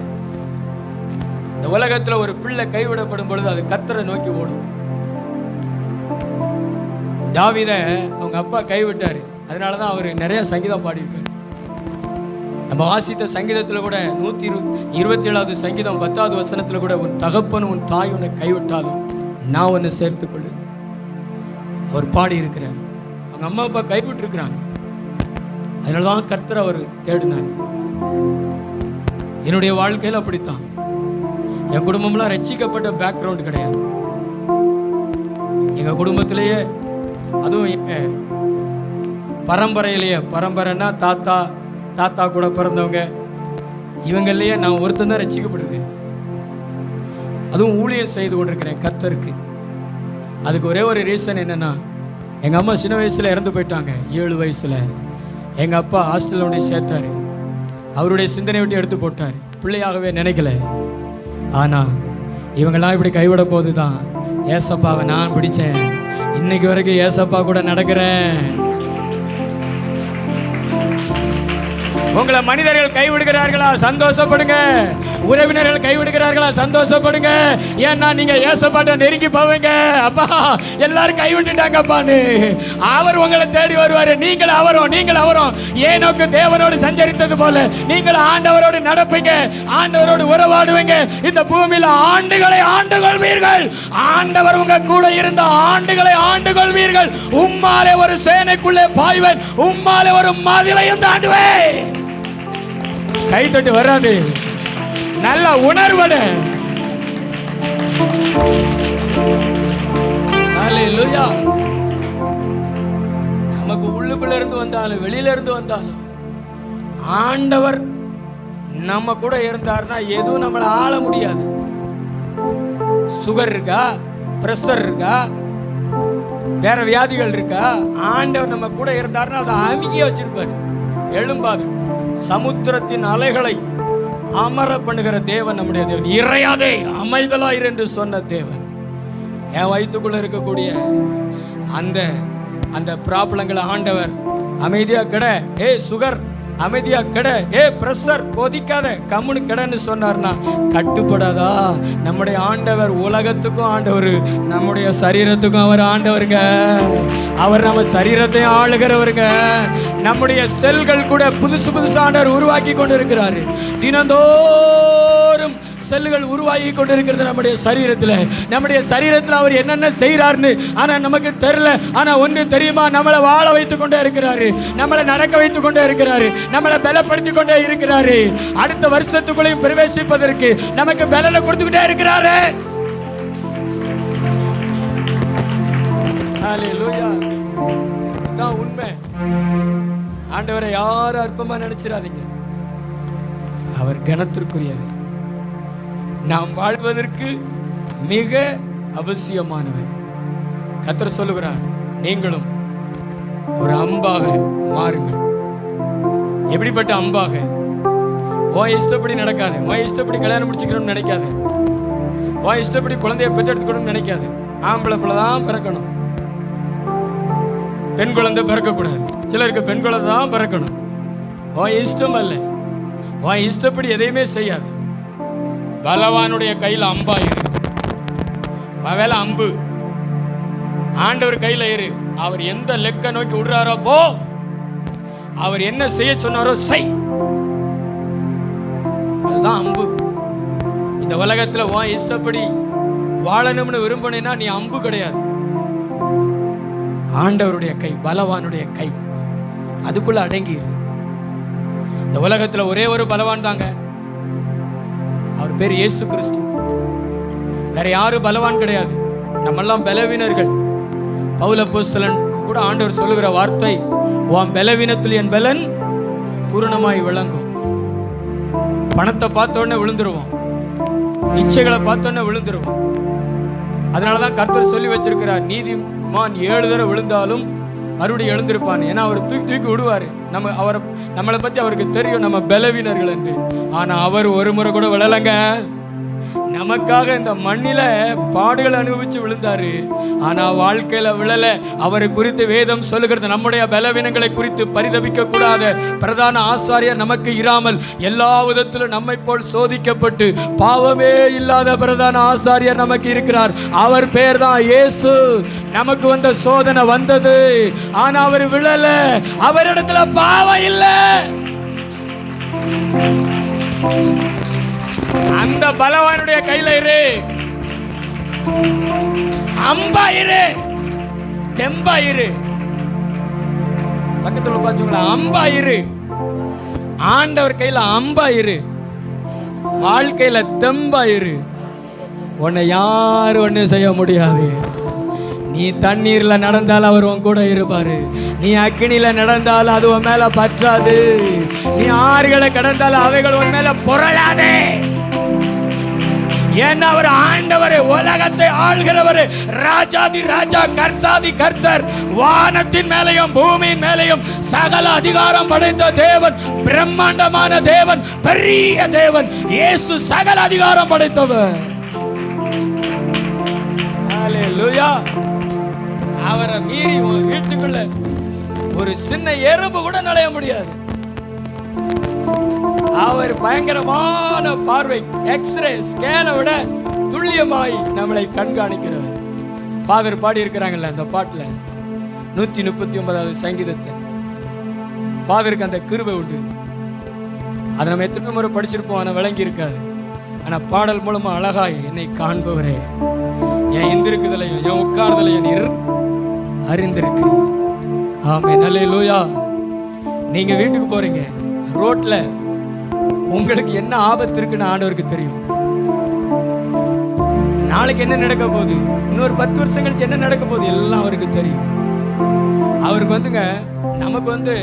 இந்த உலகத்துல ஒரு பிள்ளை கைவிடப்படும் பொழுது அது கர்த்தரை நோக்கி ஓடும். தாவீதை அவங்க அப்பா கைவிட்டாரு, அதனாலதான் அவர் நிறைய சங்கீதம் பாடியிருக்காரு. நம்ம வாசித்த சங்கீதத்துல கூட 127வது சங்கீதம் 10வது வசனத்துல கூட, உன் தகப்பன் உன் தாய் உன்னை கைவிட்டாலும் நான் உன்னை சேர்த்துக்கொள்ளு அவர் பாடி இருக்கிறார். அவங்க அம்மா அப்பா கைவிட்டு இருக்கிறாங்க, அதனாலதான் கர்த்தர் அவர் தேடினார். என்னுடைய வாழ்க்கையில் அப்படித்தான். என் குடும்பம்லாம் ரட்சிக்கப்பட்ட பேக்ரவுண்ட் கிடையாது. எங்க குடும்பத்திலேயே, அதுவும் பரம்பரையிலேயே, பரம்பரைன்னா தாத்தா கூட பிறந்தவங்க, இவங்களையே நான் ஒருத்தன் தான் ரட்சிக்கப்பட்டிருக்கேன். அதுவும் ஊழியம் செய்து கொண்டிருக்கிறேன் கர்த்தருக்கு. அதுக்கு ஒரே ஒரு ரீசன் என்னன்னா, எங்க அம்மா சின்ன வயசுல இறந்து போயிட்டாங்க. 7 வயசுல எங்க அப்பா ஹாஸ்டல்ல ஒன்று சேர்த்தாரு. அவருடைய சிந்தனை விட்டு எடுத்து போட்டார். பிள்ளையாகவே நினைக்கல. ஆனா இவங்கெல்லாம் இப்படி கைவிட போதுதான் ஏசப்பாவை நான் பிடிச்சேன். இன்னைக்கு வரைக்கும் ஏசப்பா கூட நடக்கிறேன். உங்களை மனிதர்கள் கைவிடுகிறார்களா? சந்தோஷப்படுங்க. உறவினர்கள் கைவிடுகிறார்களா? சந்தோஷப்படுங்க. ஏன்னா நீங்க ஏசப்பாட்ட நெருங்கி போவீங்க. அப்பா எல்லாரும் கைவிட்டுட்டாங்கப்பான்னு அவர் உங்களை தேடி வருவாரு. நீங்கள் அவரும் ஏனோக்கு தேவனோடு சஞ்சரித்தது போல நீங்கள் ஆண்டவரோடு நடப்பீங்க, ஆண்டவரோடு உறவாடுவீங்க. இந்த பூமியில ஆண்டுகளை ஆண்டு கொள்வீர்கள். ஆண்டவர் உங்க கூட இருந்த ஆண்டுகளை ஆண்டு கொள்வீர்கள். உம்மாலே ஒரு சேனைக்குள்ளே பாய்வன், உம்மாலே ஒரு மதிலையும் தாண்டுவேன். கை தட்டு வராது, நல்ல உணர்வட. ஹல்லேலூயா. நமக்கு உள்ளுக்குள்ள இருந்து வந்தாலும் வெளியில இருந்து வந்தாலும் ஆண்டவர் நம்ம கூட இருந்தார்னா எதுவும் நம்மளை ஆள முடியாது. சுகர் இருக்கா, பிரஷர் இருக்கா, வேற வியாதிகள் இருக்கா, ஆண்டவர் நம்ம கூட இருந்தார்னா அதை அமுக்கியே வச்சிருப்பாரு. எழும்பாது. சமுத்திரத்தின் அலைகளை அமர பண்ணுகிற தேவன் நம்முடைய தேவன். இறையாதே அமைதலாயிரு என்று சொன்ன தேவன். என் வயிற்றுக்குள்ள இருக்கக்கூடிய அந்த அந்த ப்ராப்ளங்களை ஆண்டவர் அமைதியா கிட, ஏ சுகர் அமைதியா கிட, ஏ பிரஷர் கொதிக்காத கம்முனு கிடன்னு சொன்னார்னா கட்டுப்படாதா? நம்முடைய ஆண்டவர் உலகத்துக்கும் ஆண்டவர், நம்முடைய சரீரத்துக்கும் அவர் ஆண்டவருங்க. அவர் நம்ம சரீரத்தையும் ஆளுகிறவருங்க. நம்முடைய செல்கள் கூட புதுசு புதுசு ஆண்டவர் உருவாக்கி கொண்டு இருக்கிறாரு. தினந்தோறும் செல்லுகள் உருவாகி கொண்டிருக்கிறது நம்முடைய சரீரத்தில் அவர் என்னென்ன செய்யறாருன்னு ஆனா நமக்கு தெரியல. ஆனா ஒன்று தெரியுமா, நம்மளை வாழ வைத்துக் கொண்டே இருக்கிறாரு, நம்மளை நடக்க வைத்துக் கொண்டே இருக்கிறாரு, நம்மளை பலப்படுத்திக் கொண்டே இருக்கிறாரு. அடுத்த வருஷத்துக்குள்ளையும் பிரவேசிப்பதற்கு நமக்கு பலனை கொடுத்துக்கிட்டே இருக்கிறாரு. ஹல்லேலூயா. இதுதான் உண்மை. ஆண்டவரை யாரும் அற்பமா நினைச்சிடாதீங்க. அவர் கனத்திற்குரியவர், நாம் வாழ்வதற்கு மிக அவசியமானவர். கர்த்தர் சொல்லுகிறார், நீங்களும் ஒரு அம்பாக மாறுங்கள். எப்படிப்பட்ட அம்பாக? உன் இஷ்டப்படி நடக்காது, உன் இஷ்டப்படி கல்யாணம் முடிச்சுக்கணும்னு நினைக்காது, உன் இஷ்டப்படி குழந்தைய பெற்றெடுத்துக்கணும்னு நினைக்காது. ஆம்பளை பிள்ளை தான் பிறக்கணும், பெண் குழந்தை பிறக்கக்கூடாது. சிலருக்கு பெண் குழந்தை தான் பிறக்கணும். உன் இஷ்டம் அல்ல, உன் இஷ்டப்படி எதையுமே செய்யாது. பலவானுடைய கையில் அம்பாயிரு, வேலை அம்பு. ஆண்டவர் கையில இரு. அவர் எந்த லெக்க நோக்கி விடுறாரோ போ, அவர் என்ன செய்ய சொன்னாரோ செய். அதுதான் அம்பு. இந்த உலகத்துல உன் இஷ்டப்படி வாழணும்னு விரும்பினா நீ அம்பு கிடையாது. ஆண்டவருடைய கை, பலவானுடைய கை, அதுக்குள்ள அடங்கி. இந்த உலகத்துல ஒரே ஒரு பலவான் தாங்க, அவர் பேர் இயேசு கிறிஸ்து. வேற யாரும் பலவான் கிடையாது. நம்மெல்லாம் பலவீனர்கள். பவுல் அப்போஸ்தலன் கூட ஆண்டவர் சொல்லுகிற வார்த்தை, உன் பலவீனத்தில் என் பலன் பூரணமாய் விளங்கும். பணத்தை பார்த்த உடனே விழுந்துருவோம், இச்சைகளை பார்த்த உடனே விழுந்துருவோம். அதனாலதான் கர்த்தர் சொல்லி வச்சிருக்கிறார், நீதிமான் 7 தடவை விழுந்தாலும் மறுபடியும் எழுந்திருப்பான். ஏன்னா அவர் தூக்கி விடுவாரு. நம்மளை பத்தி அவருக்கு தெரியும், நம்ம பலவீனர்கள் என்று. ஆனா அவர் ஒரு முறை கூட விழலங்க. நமக்காக இந்த மண்ணில பாடுகள் அனுபவிச்சு விழுந்தாரு. ஆனா வாழ்க்கையில விழல. அவரை குறித்து வேதம் சொல்லுகிறது, நம்முடைய பலவீனங்களை குறித்து பரிதபிக்க கூடாத பிரதான ஆசாரியர் நமக்கு இராமல் எல்லா விதத்திலும் நம்மை போல் சோதிக்கப்பட்டு பாவமே இல்லாத பிரதான ஆசாரியர் நமக்கு இருக்கிறார். அவர் பேர் தான் இயேசு. நமக்கு வந்த சோதனை வந்தது, ஆனா அவர் விழல. அவரிடத்துல பாவம் இல்லை. அந்த பலவானுடைய கையில இரு, அம்பாயிரு, தெம்பாயிரு. பக்கத்துல பாத்தீங்களா, அம்பாயிரு. ஆண்டவர் கையில அம்பாயிரு, வாழ்க்கையில தெம்பாயிரு. உன்னை யாரும் ஒண்ணு செய்ய முடியாது. நீ தண்ணீர்ல நடந்தால் அவர் உன் கூட இருப்பாரு. நீ அக்கினியில நடந்தால் அது உன் மேல பற்றாது. நீ ஆறுகளை கடந்தால் அவைகள் உன் மேல புரளாதே. ஏன்னா அவர் ஆண்டவர், உலகத்தை ஆள்கிறவர், ராஜாதி ராஜா, கர்த்தாதி கர்த்தர், வானத்தின் மேலையும் பூமியின் மேலையும் சகல அதிகாரம் படைத்த தேவன், பிரம்மாண்டமான தேவன், பெரிய தேவன். இயேசு சகல அதிகாரம் படைத்தவர். ஹல்லேலூயா. அவரை மீறி வீட்டுக்குள்ள ஒரு சின்ன எறும்பு கூட நுழைய முடியாது. அவர் பயங்கரமான பார்வை, எக்ஸ்ரே ஸ்கேனை விட துல்லியமாய் நம்மளை கண்காணிக்கிறவர். ஃபாதர் பாடி இருக்கிறாங்கல்ல அந்த பாட்டுல 139வது சங்கீதத்தை. ஃபாதருக்கு அந்த கிருபை உண்டு. அதை நம்ம எத்தனை முறை படிச்சிருப்போம், ஆனா விளங்கி இருக்காது. ஆனா பாடல் மூலமா அழகாய், என்னை காண்பவரே, என் எந்திருக்குதலையும் என் உட்கார்தலையும் நீர் அறிந்திருக்கு. ஆமென். ஹல்லேலூயா. நீங்க வீட்டுக்கு போறீங்க, ரோட்ல உங்களுக்கு என்ன ஆபத்து இருக்குன்னு ஆண்டவருக்கு தெரியும். நாளைக்கு என்ன நடக்க போகுது, இன்னொரு 10 வருஷம் கழிச்சு என்ன நடக்க போகுது, எல்லாம் அவருக்கு தெரியும். அவருக்கு வந்துங்க, நமக்கு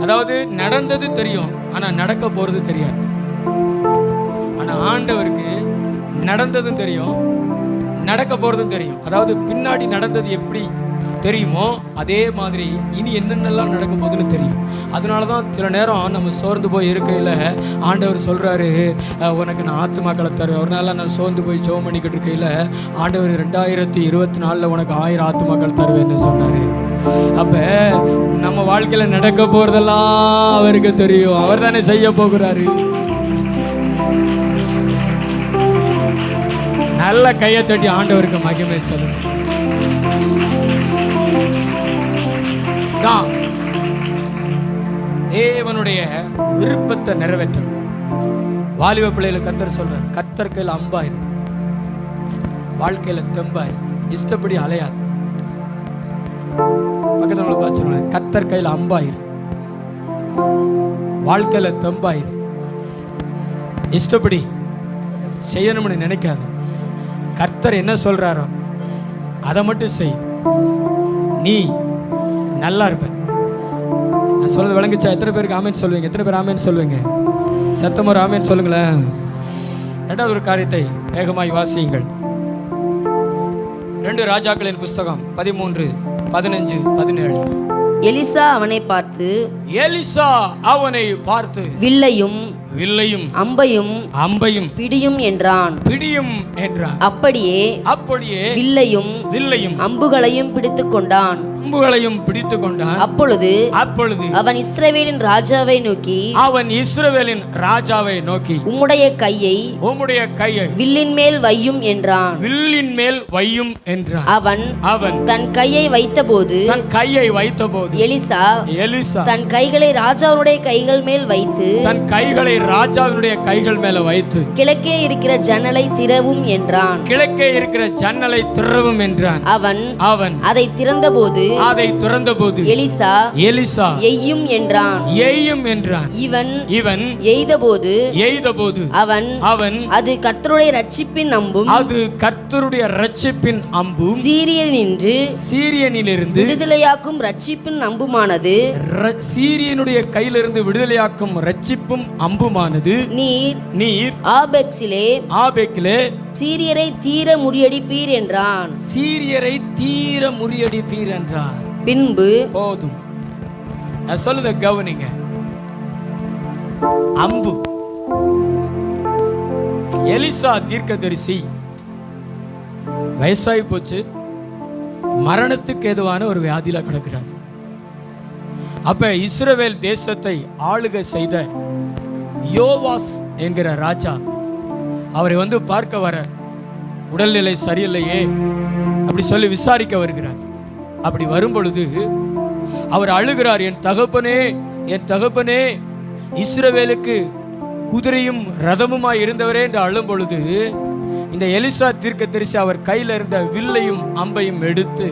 அதாவது நடந்தது தெரியும், ஆனா நடக்க போறது தெரியாது. ஆனா ஆண்டவருக்கு நடந்ததும் தெரியும், நடக்க போறதும் தெரியும். அதாவது பின்னாடி நடந்தது எப்படி தெரியுமோ அதே மாதிரி இனி என்னென்னலாம் நடக்க போகுதுன்னு தெரியும். அதனால தான் சில நேரம் நம்ம சோர்ந்து போய் இருக்கையில் ஆண்டவர் சொல்கிறாரு, உனக்கு நான் ஆத்துமாக்களை தருவேன். ஒரு நாள் நான் சோர்ந்து போய் ஜெபம் பண்ணிக்கிட்டு இருக்கையில் ஆண்டவர் 2024 உனக்கு 1000 ஆத்துமாக்கள் தருவேன்னு சொன்னார். அப்போ நம்ம வாழ்க்கையில் நடக்க போகிறதெல்லாம் அவருக்கு தெரியும். அவர் தானே செய்ய போகிறாரு. நல்ல கையை தட்டி ஆண்டவருக்கு மகிமை சொல்லுங்க. தேவனுடைய விருப்பத்தை நிறைவேற்றணும். வாலிப பிள்ளைகளை கர்த்தர் சொல்றார், கர்த்தர் கையில் அம்பாயிரு, வாழ்க்கையில தெம்பாயிரு, இஷ்டப்படி அலையாது. பக்கத்துல பார்த்து சொல்லுங்க, கர்த்தர் கையில் அம்பாயிரு, வாழ்க்கையில தெம்பாயிரு, இஷ்டப்படி செய்யணும்னு நினைக்காது. கர்த்தர் என்ன சொல்றாரோ அதை மட்டும் செய், நீ நல்லா இருப்ப. நான் சொல்றது விளங்குச்சா? எத்தனை பேருக்கு ஆமேன் சொல்லுவீங்க? எத்தனை பேர் ஆமேன் சொல்லுவீங்க? சத்தமா ஒரு ஆமேன் சொல்லுங்களேன். இரண்டாவது ஒரு காரியத்தை வேகமாய் வாசியுங்கள். 2 ராஜாக்களின் புஸ்தகம் 13:15-17. எலிசா அவனை பார்த்து வில்லையும் அம்பையும் பிடியும் என்றான். அப்படியே வில்லையும் அம்புகளையும் பிடித்துக் கொண்டான். அப்பொழுது அவன் இஸ்ரவேலின் ராஜாவை நோக்கி உம்முடைய கையை வில்லின் மேல் வையும் என்றான். அவன் தன் கையை வைத்தபோது எலிசா தன் கைகளை ராஜாவுடைய கைகள் மேல் வைத்து கிழக்கே இருக்கிற ஜன்னலை திறவும் என்றான். அவன் அதை திறந்தபோது எலிசா எய்யும் என்றான். இவன் எய்தபோது அவன் அது கர்த்தருடைய இரட்சிப்பின் அம்பும் சீரியனிலிருந்து விடுதலையாக்கும் இரட்சிப்பின் அம்புமானது சீரியனுடைய கையிலிருந்து விடுதலையாக்கும் இரட்சிப்பும் அம்புமானது நீர் ஆபெக்கிலே சீரியரை தீர முறியடிப்பீர் என்றான். பின்பு போதும், நான் சொல்லுத கவனிங்க. அம்பு, எலிசா தீர்க்கதரிசி வயசாகி போச்சு, மரணத்துக்கு ஏதுவான ஒரு வியாதியில கிடக்கிறார். அப்ப இஸ்ரவேல் தேசத்தை ஆளுகை செய்த யோவாஸ் என்கிற ராஜா அவரை பார்க்க வர, உடல்நிலை சரியில்லையே அப்படி சொல்லி விசாரிக்க வருகிறார். அப்படி வரும் பொழுது அவர் அழுகிறார், என் தகப்பனே இஸ்ரவேலுக்கு குதிரையும் ரதமுமாய் இருந்தவரே என்று அழும் பொழுது இந்த எலிசா தீர்க்கதரிசி அவர் கையில் இருந்த வில்லையும் அம்பையும் எடுத்து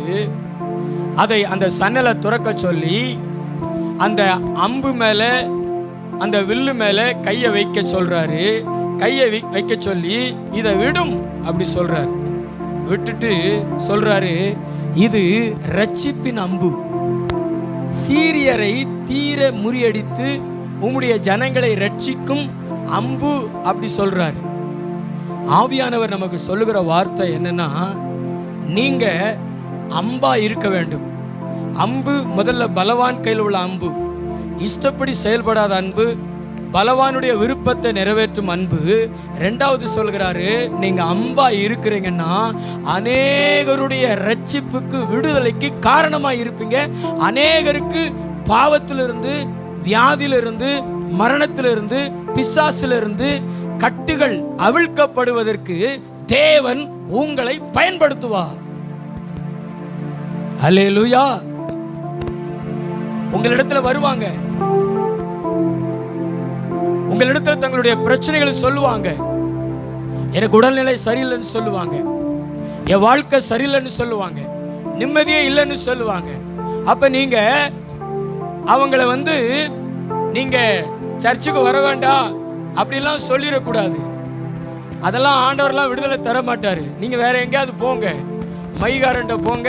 அதை அந்த சன்னலை துறக்க சொல்லி அந்த அம்பு மேல அந்த வில்லு மேல கையை வைக்க சொல்றாரு. கையை வைக்க சொல்லி இதை விடும் அப்படி சொல்றாரு. விட்டுட்டு சொல்றாரு, இது இரட்சிப்பின் அம்பு, சீரியரை தீர முறியடித்து உம்முடைய ஜனங்களை ரட்சிக்கும் அம்பு அப்படி சொல்றாரு. ஆவியானவர் நமக்கு சொல்லுகிற வார்த்தை என்னன்னா, நீங்க அம்பா இருக்க வேண்டும். அம்பு முதல்ல பலவான் கையில் உள்ள அம்பு, இஷ்டப்படி செயல்படாத அன்பு, பலவானுடைய விருப்பத்தை நிறைவேற்றும் அன்பு. ரெண்டாவது சொல்கிறாரு, நீங்க அம்பா இருக்கிறீங்கன்னா அநேகருடைய ரட்சிப்புக்கு விடுதலைக்கு காரணமா இருப்பீங்க. அநேகருக்கு பாவத்திலிருந்து, வியாதியிலிருந்து, மரணத்திலிருந்து, பிசாசிலிருந்து கட்டுகள் அவிழ்க்கப்படுவதற்கு தேவன் உங்களை பயன்படுத்துவார். அல்லேலூயா. உங்களிடத்துல வருவாங்க, உங்களிடத்துல தங்களுடைய பிரச்சனைகளை சொல்லுவாங்க. எனக்கு உடல்நிலை சரியில்லைன்னு சொல்லுவாங்க, என் வாழ்க்கை சரியில்லைன்னு சொல்லுவாங்க, நிம்மதியே இல்லைன்னு சொல்லுவாங்க. அப்ப நீங்க அவங்கள நீங்க சர்ச்சுக்கு வர வேண்டாம் அப்படிலாம் சொல்லிடக்கூடாது. அதெல்லாம் ஆண்டவர்லாம் விடுதலை தர மாட்டாரு. நீங்க வேற எங்கேயாவது போங்க, மைகாரண்ட போங்க,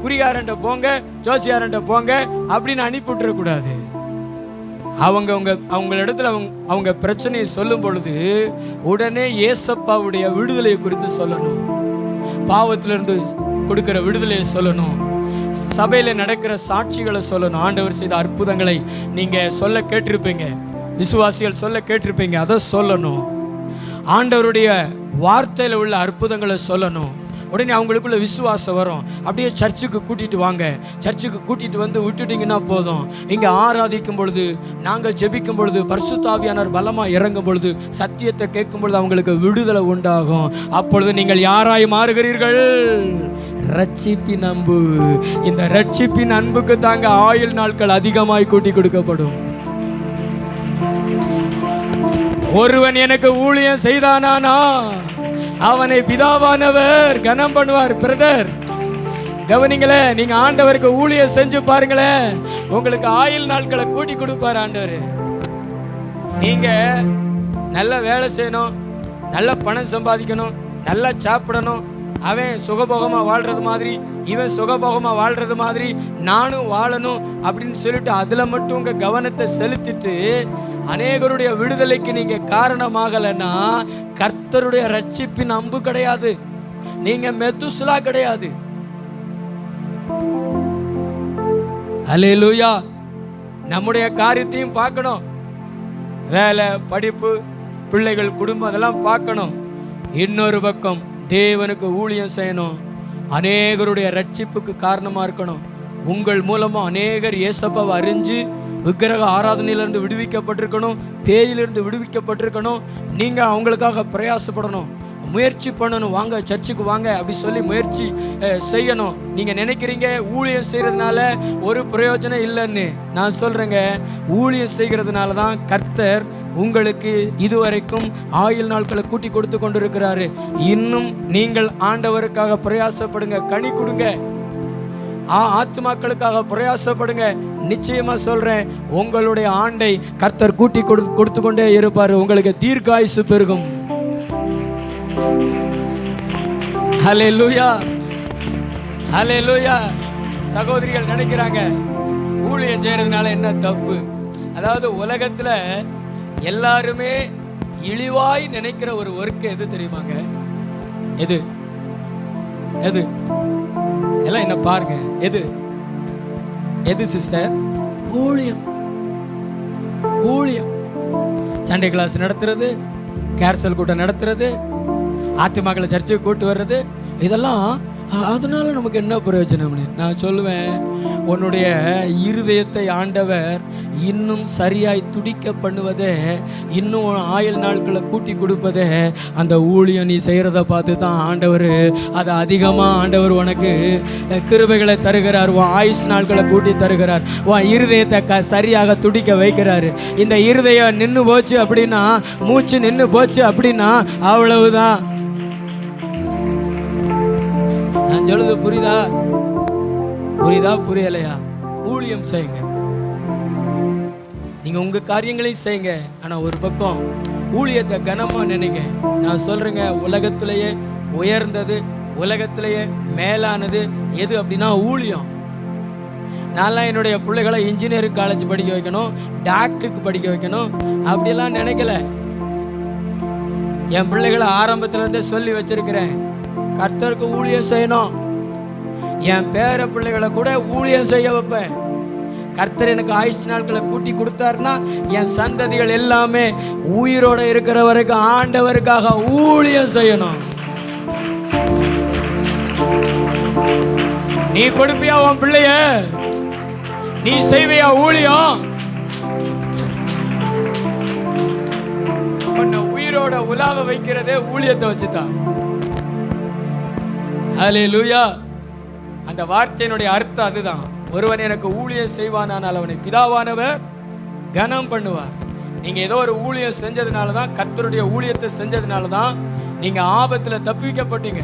குறிகாரண்ட போங்க, ஜோசியாரண்ட போங்க அப்படின்னு அனுப்பிவிட்டுற கூடாது. அவங்களிடத்துல அவங்க பிரச்சனையை சொல்லும் பொழுது உடனே ஏசப்பாவுடைய விடுதலையை குறித்து சொல்லணும், பாவத்திலிருந்து கொடுக்கிற விடுதலையை சொல்லணும். சபையில நடக்கிற சாட்சிகளை சொல்லணும். ஆண்டவர் செய்த அற்புதங்களை நீங்க சொல்ல கேட்டிருப்பீங்க, விசுவாசிகள் சொல்ல கேட்டிருப்பீங்க, அதை சொல்லணும். ஆண்டவருடைய வார்த்தையில உள்ள அற்புதங்களை சொல்லணும். உடனே அவங்களுக்குள்ள விசுவாசம் வரும். அப்படியே சர்ச்சுக்கு கூட்டிட்டு வாங்க. சர்ச்சுக்கு கூட்டிட்டு வந்து விட்டுட்டீங்கன்னா போதும். இங்க ஆராதிக்கும் பொழுது, நாங்கள் ஜெபிக்கும் பொழுது, பரிசுத்த ஆவியானவர் பலமா இறங்கும் பொழுது, சத்தியத்தை கேட்கும் பொழுது அவங்களுக்கு விடுதலை உண்டாகும். அப்பொழுது நீங்கள் யாராய் மாறுகிறீர்கள்? ரட்சிப்பின் அன்பு. இந்த ரட்சிப்பின் அன்புக்கு தாங்க ஆயுள் நாட்கள் அதிகமாய் கூட்டி கொடுக்கப்படும். ஒருவன் எனக்கு ஊழியம் செய்தானா அவனை பிதாவானவர் கனம் பண்ணுவார். பிரதர் கவனிங்களே, நீங்க ஆண்டவருக்கு ஊழியம் செஞ்சு பாருங்களேன், உங்களுக்கு ஆயுள் நாட்களை கூட்டி கொடுப்பார் ஆண்டவர். நீங்க நல்ல வேலை செய்யணும், நல்ல பணம் சம்பாதிக்கணும், நல்லா சாப்பிடணும், அவன் சுகபோகமா வாழ்றது மாதிரி, இவன் சுகபோகமா வாழ்றது மாதிரி நானும் வாழணும் அப்படின்னு சொல்லிட்டு அதுல மட்டும் உங்க கவனத்தை செலுத்திட்டு அநேகருடைய விடுதலைக்கு நீங்க காரணமாகலன்னா கர்த்தருடைய ரட்சிப்பின் அம்பு கிடையாது. நீங்க மெத்துசுலா கிடையாது. அல்லேலூயா. நம்முடைய காரியத்தையும் பார்க்கணும். வேலை, படிப்பு, பிள்ளைகள், குடும்பம் அதெல்லாம் பார்க்கணும். இன்னொரு பக்கம் தேவனுக்கு ஊழியம் செய்யணும். அநேகருடைய ரட்சிப்புக்கு காரணமா இருக்கணும். உங்கள் மூலமா அநேகர் இயேசப்பாவை அறிஞ்சு விக்கிரக ஆராதனையிலிருந்து விடுவிக்கப்பட்டிருக்கணும், பேயிலிருந்து விடுவிக்கப்பட்டிருக்கணும். நீங்க அவங்களுக்காக பிரயாசப்படணும், முயற்சி பண்ணணும். வாங்க சர்ச்சுக்கு வாங்க அப்படி சொல்லி முயற்சி செய்யணும். நீங்க நினைக்கிறீங்க ஊழியம் செய்யறதுனால ஒரு பிரயோஜனம் இல்லைன்னு. நான் சொல்றேங்க, ஊழியம் செய்கிறதுனால தான் கர்த்தர் உங்களுக்கு இதுவரைக்கும் ஆயுள் நாட்களை கூட்டி கொடுத்து கொண்டிருக்கிறாரு. இன்னும் நீங்கள் ஆண்டவருக்காக பிரயாசப்படுங்க, கனி கொடுங்க, ஆத்துமாக்களுக்காக பிரயாசப்படுங்க. நிச்சயமா சொல்றேன், உங்களுடைய ஆண்டை கர்த்தர் கூட்டி கொடுத்து கொண்டே இருப்பாரு. உங்களுக்கு தீர்க்காயுசு பெருகும். ஹல்லேலூயா, ஹல்லேலூயா. சகோதரிகள் நினைக்கிறாங்க ஊழியம் செய்யறதுனால என்ன தப்பு. அதாவது உலகத்துல எல்லாருமே இழிவாய் நினைக்கிற ஒரு ஒர்க் எது தெரியுமாங்க? எது எது எல்லாம் என்ன பாருங்க, எது எது சிஸ்டர்? ஊழியம். ஊழியம். சண்டே கிளாஸ் நடத்துறது, கேர்சல் கூட்டம் நடத்துறது, ஆத்துமாக்களை சர்ச்சுக்கு கூட்டு வர்றது, இதெல்லாம் அதனால நமக்கு என்ன பிரயோஜனம்னு நான் சொல்லுவேன். உன்னுடைய இருதயத்தை ஆண்டவர் இன்னும் சரியாய் துடிக்க பண்ணுவதே, இன்னும் ஆயுள் நாட்களை கூட்டி கொடுப்பதே அந்த ஊழியம் நீ செய்கிறத பார்த்து தான் ஆண்டவர் அதை அதிகமாக ஆண்டவர் உனக்கு கிருபைகளை தருகிறார். உன் ஆயுஷ் நாட்களை கூட்டி தருகிறார். உன் இருதயத்தை சரியாக துடிக்க வைக்கிறாரு. இந்த இருதயம் நின்று போச்சு அப்படின்னா, மூச்சு நின்று போச்சு அப்படின்னா அவ்வளவுதான். நான் சொல்லுது புரியுதா? புரியுதா புரியலையா? ஊழியம் செய்யுங்க, நீங்க உங்க காரியங்களையும் செய்யுங்க. ஆனா ஒரு பக்கம் ஊழியத்தை கனமா நினைங்க. நான் சொல்றேங்க, உலகத்திலேயே உயர்ந்தது, உலகத்திலேயே மேலானது எது அப்படின்னா ஊழியம். நான்லாம் என்னுடைய பிள்ளைகளை இன்ஜினியரிங் காலேஜ் படிக்க வைக்கணும், டாக்டருக்கு படிக்க வைக்கணும் அப்படியெல்லாம் நினைக்கல. என் பிள்ளைகளை ஆரம்பத்துல இருந்தே சொல்லி வச்சிருக்கிறேன், கர்த்தருக்கு ஊழியம் செய்யணும். என் பேர பிள்ளைகளை கூட ஊழியம் செய்ய வைப்பேன். கர்த்தர் எனக்கு ஆயுஷ் நாட்களை கூட்டி கொடுத்தாருன்னா என் சந்ததிகள் எல்லாமே உயிரோட இருக்கிற வரைக்கும் ஆண்டவருக்காக ஊழியம் செய்யணும். நீ கொடுப்பியா உன் பிள்ளைய? நீ செய்வியா ஊழியம்? உன்னை உயிரோட உலாவ வைக்கிறதே ஊழியத்தை வச்சுதான். ஹல்லேலூயா. அந்த வார்த்தையினுடைய அர்த்தம் அதுதான். ஒருவன் எனக்கு ஊழியம் செய்வானால் அவனை பிதாவானவர் கனம் பண்ணுவார். நீங்க ஏதோ ஒரு ஊழியம் செஞ்சதுனால தான், கர்த்தருடைய ஊழியத்தை செஞ்சதுனால தான் நீங்க ஆபத்துல தப்பிக்கப்பட்டீங்க.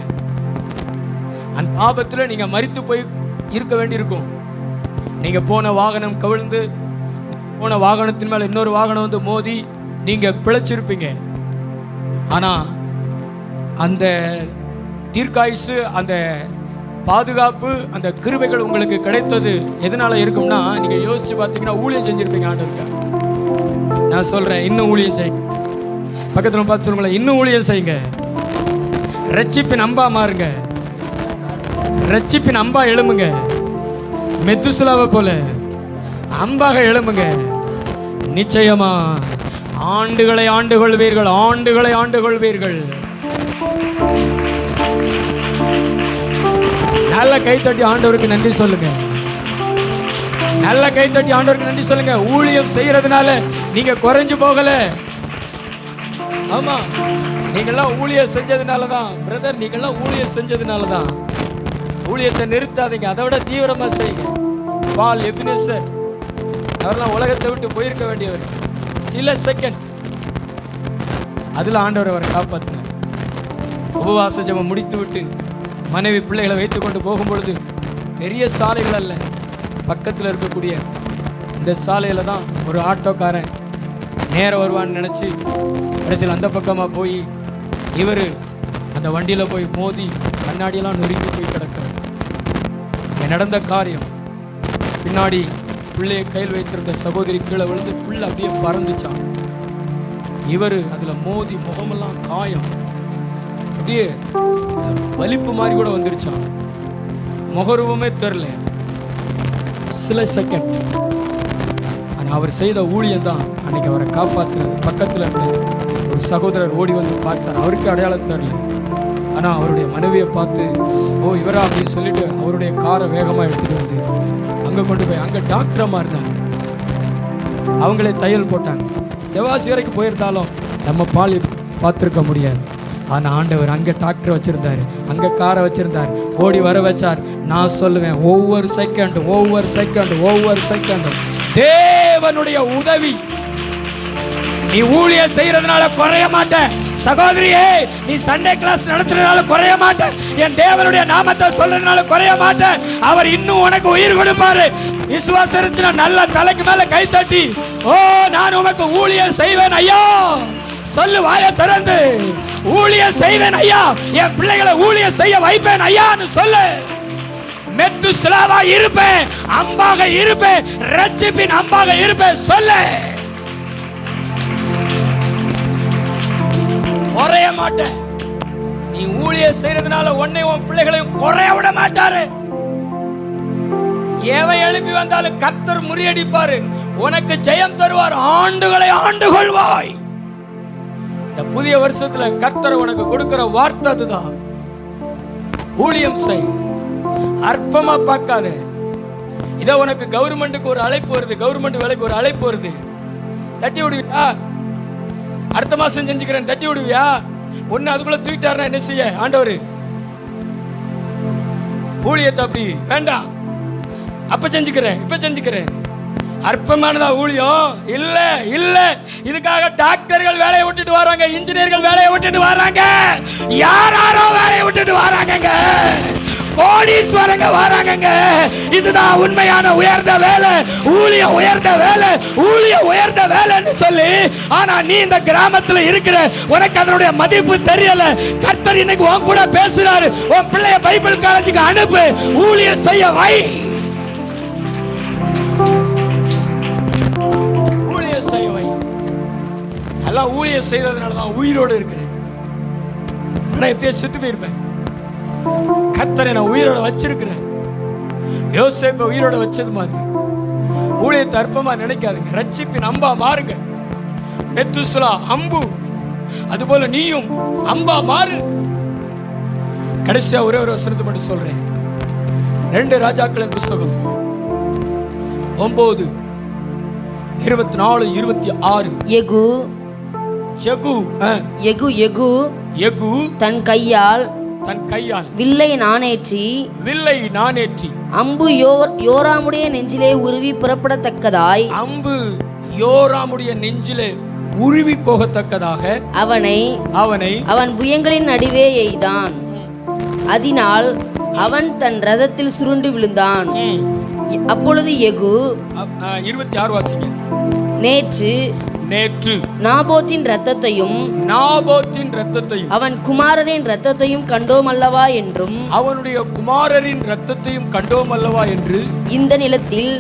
அந்த ஆபத்துல நீங்க மரித்து போய் இருக்க வேண்டியிருக்கும். நீங்க போன வாகனம் கவிழ்ந்து, போன வாகனத்தின் மேல இன்னொரு வாகனம் வந்து மோதி நீங்க பிழைச்சிருப்பீங்க. ஆனா அந்த தீர்க்காயுசு, அந்த பாதுகாப்பு, அந்த கிருபைகள் உங்களுக்கு கிடைத்தது எதனால இருக்கும்னா, நீங்க யோசிச்சு பார்த்தீங்கன்னா ஊழியம் செஞ்சிருப்பீங்க ஆண்டவருக்கு. நான் சொல்றேன், இன்னும் ஊழியம் செய்யுங்க. பக்கத்துல பார்த்து சொல்லுங்களேன், இன்னும் ஊழியம் செய்யுங்க. ரட்சிப்பின் அம்பா மாறுங்க, ரட்சிப்பின் அம்பா எழுமுங்க. மெத்துசலாவை போல அம்பாக எழும்புங்க. நிச்சயமா ஆண்டுகளை ஆண்டு கொள்வீர்கள், ஆண்டுகளை ஆண்டு கொள்வீர்கள். நல்ல கைத்தட்டி ஆண்டவருக்கு நன்றி சொல்லுங்க. நல்ல கைத்தட்டி ஆண்டவருக்கு நன்றி சொல்லுங்க. ஊழியம் செய்யறதுனால நீங்க குறைஞ்சு போகல. ஆமா, நீங்கெல்லாம் ஊழியம் செஞ்சதுனாலதான் பிரதர், நீங்கெல்லாம் ஊழியம் செஞ்சதுனாலதான். ஊழியத்தை நிறுத்தாதீங்க, அதை விட தீவிரமா செய்யுங்க. பால் எபினேசர் அவரெல்லாம் உலகத்தை விட்டு போயிருக்க வேண்டியவர். சில செகண்ட் அதுல ஆண்டவர் அவரை காப்பாற்றினார். உபவாச ஜெபம் முடித்து விட்டு மனைவி பிள்ளைகளை வைத்து கொண்டு போகும்பொழுது பெரிய சாலைகள் அல்ல, பக்கத்தில் இருக்கக்கூடிய இந்த சாலையில தான் ஒரு ஆட்டோக்காரன் நேரம் வருவான்னு நினைச்சு கடைசியில் அந்த பக்கமாக போய் இவர் அந்த வண்டியில் போய் மோதி கண்ணாடியெல்லாம் நொறுங்கி போய் கிடக்கிறார். நடந்த காரியம், பின்னாடி பிள்ளையை கையில் வைத்திருந்த சகோதரி கீழே விழுந்து பிள்ளை அப்படியே பறந்துச்சான். இவர் அதில் மோதி முகமெல்லாம் காயம், அப்படியே வலிப்பு மாதிரி கூட வந்துருச்சான். முகரூபமே தெரில. சில செகண்ட். ஆனால் அவர் செய்த ஊழியம் தான் அன்னைக்கு அவரை காப்பாற்றினது. பக்கத்தில் இருந்த ஒரு சகோதரர் ஓடி வந்து பார்த்தார். அவருக்கு அடையாளம் தெரில. ஆனால் அவருடைய மனைவியை பார்த்து, ஓ இவரா அப்படின்னு சொல்லிட்டு அவருடைய காரை வேகமாக எடுத்துகிட்டு வந்து அங்கே கொண்டு போய் அங்கே டாக்டரமாக இருந்தாங்க. அவங்களே தையல் போட்டாங்க. செவ்வாசி வரைக்கும் போயிருந்தாலும் நம்ம பால் பார்த்துருக்க முடியாது. ஆனால் ஆண்டவர் அங்கே டாக்டர் வச்சிருந்தாரு, அங்கே காரை வச்சிருந்தார், ஓடி வர வச்சார். நான் சொல்லுவேன், ஒவ்வொரு செகண்டும் தேவனுடைய உதவி. நீ ஊழியம் செய்யறதுனால குறைய மாட்டேன் சகோதரியே, நீ சண்டே கிளாஸ் நடத்துறதுனால குறைய மாட்டேன், என் தேவனுடைய நாமத்தை சொல்றதுனால குறைய மாட்டேன். அவர் இன்னும் உனக்கு உயிர் கொடுப்பாரு. விசுவாசத்தின நல்ல தலைக்கு மேல கை தட்டி, ஓ நான் உனக்கு ஊழியம் செய்வேன் ஐயா சொல்லு. வாயை திறந்து ஊழியம் செய்வேன் ஐயா, என் பிள்ளைகளை ஊழியம் செய்ய வைப்பேன் ஐயான்னு சொல்லு. மெத்துசலாவா இருப்பேன், அம்பாக இருப்பேன், ரட்சிப்பின் அம்பாக இருப்பேன் சொல்லு. குறைய மாட்டேன். நீ ஊழியம் செய்யறதுனால உன்னை உன் பிள்ளைகளையும் குறைய விட மாட்டாரு. எவன் எழுப்பி வந்தாலும் கர்த்தர் முறியடிப்பாரு, உனக்கு ஜெயம் தருவார். ஆண்டுகளை ஆண்டு கொள்வாய். இந்த புதிய வருஷத்துல கர்த்தர் உனக்கு கொடுக்கிற வார்த்தை அதுதான். ஊழியம் செய், அற்பமா பார்க்காத. இத உனக்கு கவர்மெண்ட்டுக்கு ஒரு அழைப்பு வருது, கவர்மெண்ட் வேலைக்கு ஒரு அழைப்பு வருது, தட்டி விடுவியா? அடுத்த மாசம் செஞ்சுக்கிறேன், தட்டி விடுவியா? ஒன்னு அதுக்குள்ள தூக்கிட்டாருன்னா என்ன செய்ய? ஆண்டவர் ஊழியத்தை அப்படி வேண்டாம், அப்ப செஞ்சுக்கிறேன், இப்ப செஞ்சுக்கிறேன். அற்பமானதா ஊழியம்? இல்ல இல்ல. இதுக்காக டாக்டர்கள் வேலையை விட்டுட்டு வராங்க, இன்ஜினியர்கள் வேலையை விட்டுட்டு வராங்க, யாரோ வேலையை விட்டுட்டு வராங்க, கோடீஸ்வரங்க வராங்க. இதுதான் உண்மையான உயர்ந்த வேலை. ஊழியம் உயர்ந்த வேலை, ஊழியம் உயர்ந்த வேலைன்னு சொல்லி. ஆனா நீ இந்த கிராமத்துல இருக்கிற, உனக்கு அதனுடைய மதிப்பு தெரியல. கர்த்தர் இன்னைக்கு உன் கூட பேசுறாரு. உன் பிள்ளைய பைபிள் காலேஜுக்கு அனுப்பு, ஊழியம் செய்ய வை. ஊழியம் செய்ய வை. நல்லா ஊழியம் செய்ததுனாலதான் உயிரோடு இருக்கிறேன். எப்பயே சுத்து போயிருப்பேன். கர்த்தரை நான் உயிரோட வச்சிருக்கிறேன். யோசேப்பை உயிரோட வச்சது மாதிரி ஊழியத்தை அற்பமா நினைக்காதுங்க. ரட்சிப்பின் அம்பா மாறுங்க. மெத்துசலா அம்பு, அதுபோல நீயும் அம்பா மாறு. கடைசியா ஒரே ஒரு வசனத்தை மட்டும் சொல்றேன். 2 ராஜாக்களின் புஸ்தகம் 9:24-26. யெகூ தன் கையால் வில்லை நாணேற்றி அம்பு யோராமுடைய நெஞ்சிலே உருவி புறப்படத்தக்கதாய், அம்பு யோராமுடைய நெஞ்சிலே உருவி போகத்தக்கதாக அவன் புயங்களின் நடுவே எய்தான். அதனால் அவன் தன் ரதத்தில் சுருண்டு விழுந்தான். அப்பொழுது யெகூ 26 வாசிங்க. நேற்று நாபோத்தின் இரத்தத்தையும் அவன் குமாரரின் இரத்தத்தையும் கண்டோம் அல்லவா என்றும், அவனுடைய குமாரரின் இரத்தத்தையும் கண்டோம் அல்லவா என்று, இந்த நிலத்தில்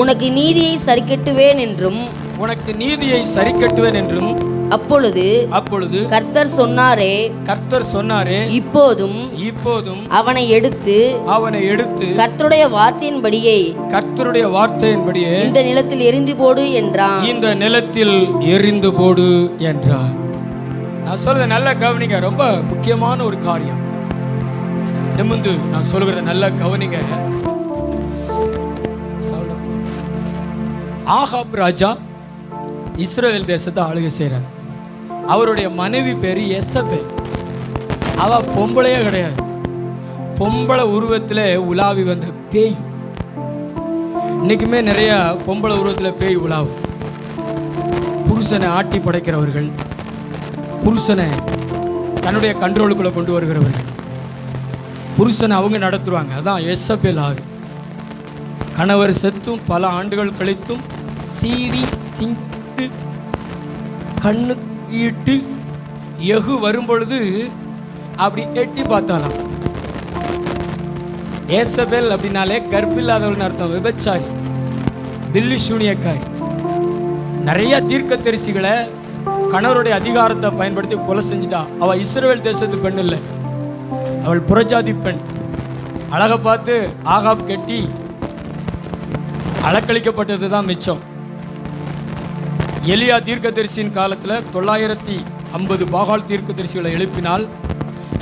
உனக்கு நீதியை சரிக்கட்டுவேன் என்றும் அப்பொழுது கர்த்தர் சொன்னாரே, இப்போதும் அவனை எடுத்து கர்த்தருடைய வார்த்தையின்படியே இந்த நிலத்தில் எரிந்து போடு என்றார். நான் சொல்றத நல்லா கவனிங்க, ரொம்ப முக்கியமான ஒரு காரியம். நிமிர்ந்து நான் சொல்கிறத நல்லா கவனிங்க. ஆகாப் ராஜா இஸ்ரவேல் தேசத்தை ஆளுகை செய்கிறார். அவருடைய மனைவி பேரு எசபேல். அவ பொம்பளையே கிடையாது, பொம்பளை உருவத்தில் உலாவி வந்த பேய். இன்னைக்குமே நிறைய பொம்பளை உருவத்தில் பேய் உலாவும். புருஷனை ஆட்டி படைக்கிறவர்கள், புருஷனை தன்னுடைய கண்ட்ரோலுக்குள்ள கொண்டு வருகிறவர்கள், புருஷனை அவங்க நடத்துவாங்க. அதான் எசபேல் ஆகு. கணவர் செத்தும் பல ஆண்டுகள் கழித்தும் சீடி சிந்து கண்ணு ஈட்டு எகு வரும்பொழுது அப்படி எட்டி பார்த்தாலாம். ஏசபேல் அப்படின்னாலே கற்பில்லாதவள்னு அர்த்தம், விபச்சாரி, பில்லி சூனியக்காரி. நிறைய தீர்க்கதரிசிகளை கணவருடைய அதிகாரத்தை பயன்படுத்தி கொலை செஞ்சுட்டா. அவள் இஸ்ரவேல் தேசத்து பெண் இல்லை, அவள் புறஜாதி பெண். அழகை பார்த்து ஆகாப் கட்டி அலக்களிக்கப்பட்டது தான் மிச்சம். எலியா தீர்க்கதரிசியின் காலத்தில் 950 பாகால் தீர்க்கதரிசிகளை எழுப்பினால்,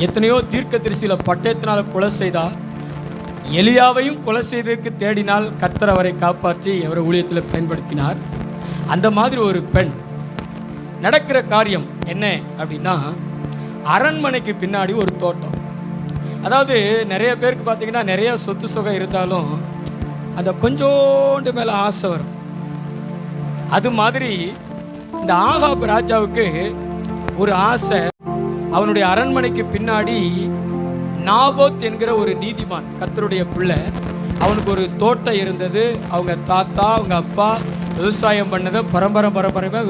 எத்தனையோ தீர்க்கதரிசிகளை பட்டயத்தினால் கொலை செய்தால், எலியாவையும் கொலை செய்ததற்கு தேடினால் கர்த்தர் அவரை காப்பாற்றி அவரை ஊழியத்தில் பயன்படுத்தினார். அந்த மாதிரி ஒரு பெண். நடக்கிற காரியம் என்ன அப்படின்னா, அரண்மனைக்கு பின்னாடி ஒரு தோட்டம். அதாவது நிறைய பேருக்கு பார்த்தீங்கன்னா நிறைய சொத்து சுகம் இருந்தாலும் அந்த கொஞ்சோண்டு மேலே ஆசை வரும். அது மாதிரி இந்த ஆகாப் ராஜாவுக்கு ஒரு ஆசை. அவனுடைய அரண்மனைக்கு பின்னாடி நாபோத் என்கிற ஒரு நீதிமான், கர்த்தருடைய பிள்ளை, அவனுக்கு ஒரு தோட்டம் இருந்தது. அவங்க தாத்தா அவங்க அப்பா விவசாயம் பண்ணதை பரம்பரை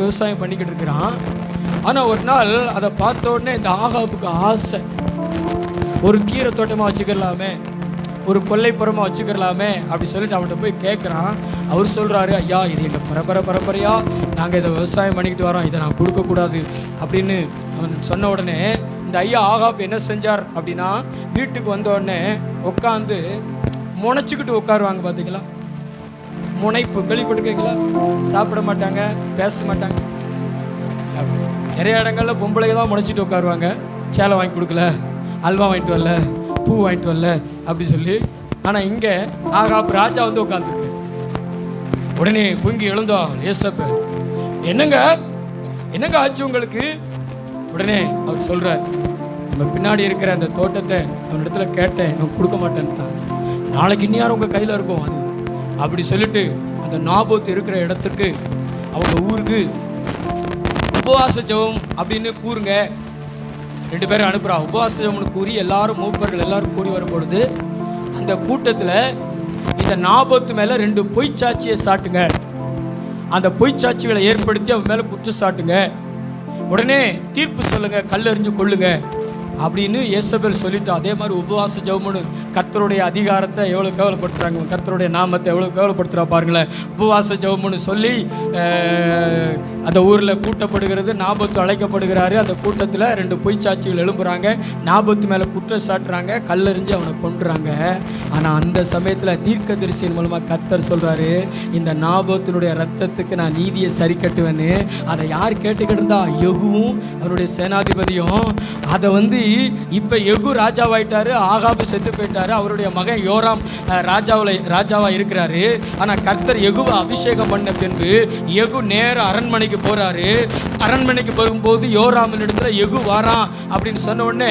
விவசாயம் பண்ணிக்கிட்டு இருக்கிறான். ஆனால் ஒரு நாள் அதை பார்த்த உடனே இந்த ஆகாப்புக்கு ஆசை, ஒரு கீரை தோட்டமாக வச்சுக்கலாமே, ஒரு கொல்லைப்புறமாக வச்சுக்கலாமே அப்படி சொல்லிட்டு அவன்கிட்ட போய் கேட்குறான். அவர் சொல்கிறாரு, ஐயா இது எங்கள் பரம்பரையாக நாங்கள் இதை விவசாயம் பண்ணிக்கிட்டு வரோம், இதை நான் கொடுக்கக்கூடாது அப்படின்னு அவன் சொன்ன உடனே இந்த ஐயா ஆகாப் என்ன செஞ்சார் அப்படின்னா, வீட்டுக்கு வந்த உடனே உட்காந்து முனைச்சிக்கிட்டு உட்காருவாங்க. பார்த்தீங்களா, முனைப்பு கேள்விப்பட்டிருக்கீங்களா? சாப்பிட மாட்டாங்க, பேச மாட்டாங்க. நிறைய இடங்கள்ல பொம்பளைங்க தான் முனைச்சிட்டு உட்காருவாங்க. சேலை வாங்கி கொடுக்கல, அல்வா வாங்கிட்டு வரல, பூ வாங்கிட்டு வரல அப்படி சொல்லி. ஆனால் இங்கே ஆகாப் ராஜா வந்து உட்காந்துருக்கு. உடனே பொங்கி எழுந்தா ஏசப்ப, என்னங்க ஆச்சு உங்களுக்கு? உடனே அவர் சொல்றார், நம்ம பின்னாடி இருக்கிற அந்த தோட்டத்தை அவனிடத்துல கேட்டேன், நான் கொடுக்க மாட்டேன்ட்டான். நாளைக்கு இன்னும் உங்க கையில் இருக்கும் அது அப்படி சொல்லிட்டு அந்த நாபோத் இருக்கிற இடத்துக்கு அவங்க ஊருக்கு உபவாச ஜெபம் அப்படின்னு கூறுங்க 2 பேரும் அனுப்புறா. உபவாச ஜெபம்னு கூறி எல்லாரும் மூப்பர்கள் எல்லாரும் கூடி வரும் பொழுது அந்த கூட்டத்தில் இந்த நாபோத்து மேலே 2 பொய்ச்சாட்சியை சாட்டுங்க, அந்த பொய்ச்சாட்சிகளை ஏற்படுத்தி அவன் மேலே குற்றம் சாட்டுங்க, உடனே தீர்ப்பு சொல்லுங்க, கல்லெறிஞ்சு கொள்ளுங்க அப்படின்னு ஏசபேல் சொல்லிட்டு. அதே மாதிரி உபவாச ஜெபம்னு கர்த்தருடைய அதிகாரத்தை எவ்வளோ கேவலப்படுத்துகிறாங்க, கர்த்தருடைய நாமத்தை எவ்வளோ கேவலப்படுத்துகிறா பாருங்களேன். உபவாச ஜெபம்னு சொல்லி அந்த ஊரில் கூட்டப்படுகிறது. நாபோத்து அழைக்கப்படுகிறாரு. அந்த கூட்டத்தில் 2 பொய்ச்சாட்சிகள் எழும்புறாங்க, நாபோத்து மேலே குற்றம் சாட்டுறாங்க, கல்லெறிஞ்சு அவனை கொண்டுறாங்க. ஆனால் அந்த சமயத்தில் தீர்க்கதரிசியின் மூலமாக கர்த்தர் சொல்கிறாரு, இந்த நாபோத்தினுடைய ரத்தத்துக்கு நான் நீதியை சரி கட்டுவேன்னு. அதை யார் கேட்டுக்கிட்டு இருந்தா? யெகூவும் அவருடைய சேனாதிபதியும். அதை இப்போ யெகூ ராஜாவாயிட்டாரு, ஆகாபு செத்து போயிட்டாரு, அவருடைய மகன் யோராம் ராஜாவா இருக்கிறாரு. ஆனால் கர்த்தர் யெகூவை அபிஷேகம் பண்ண பின்பு யெகூ நேர அரண்மனைக்கு போறாரு. அரண்மனைக்கு போகும்போது யோராமின் இடத்துல யெகூ வாரான் அப்படின்னு சொன்ன உடனே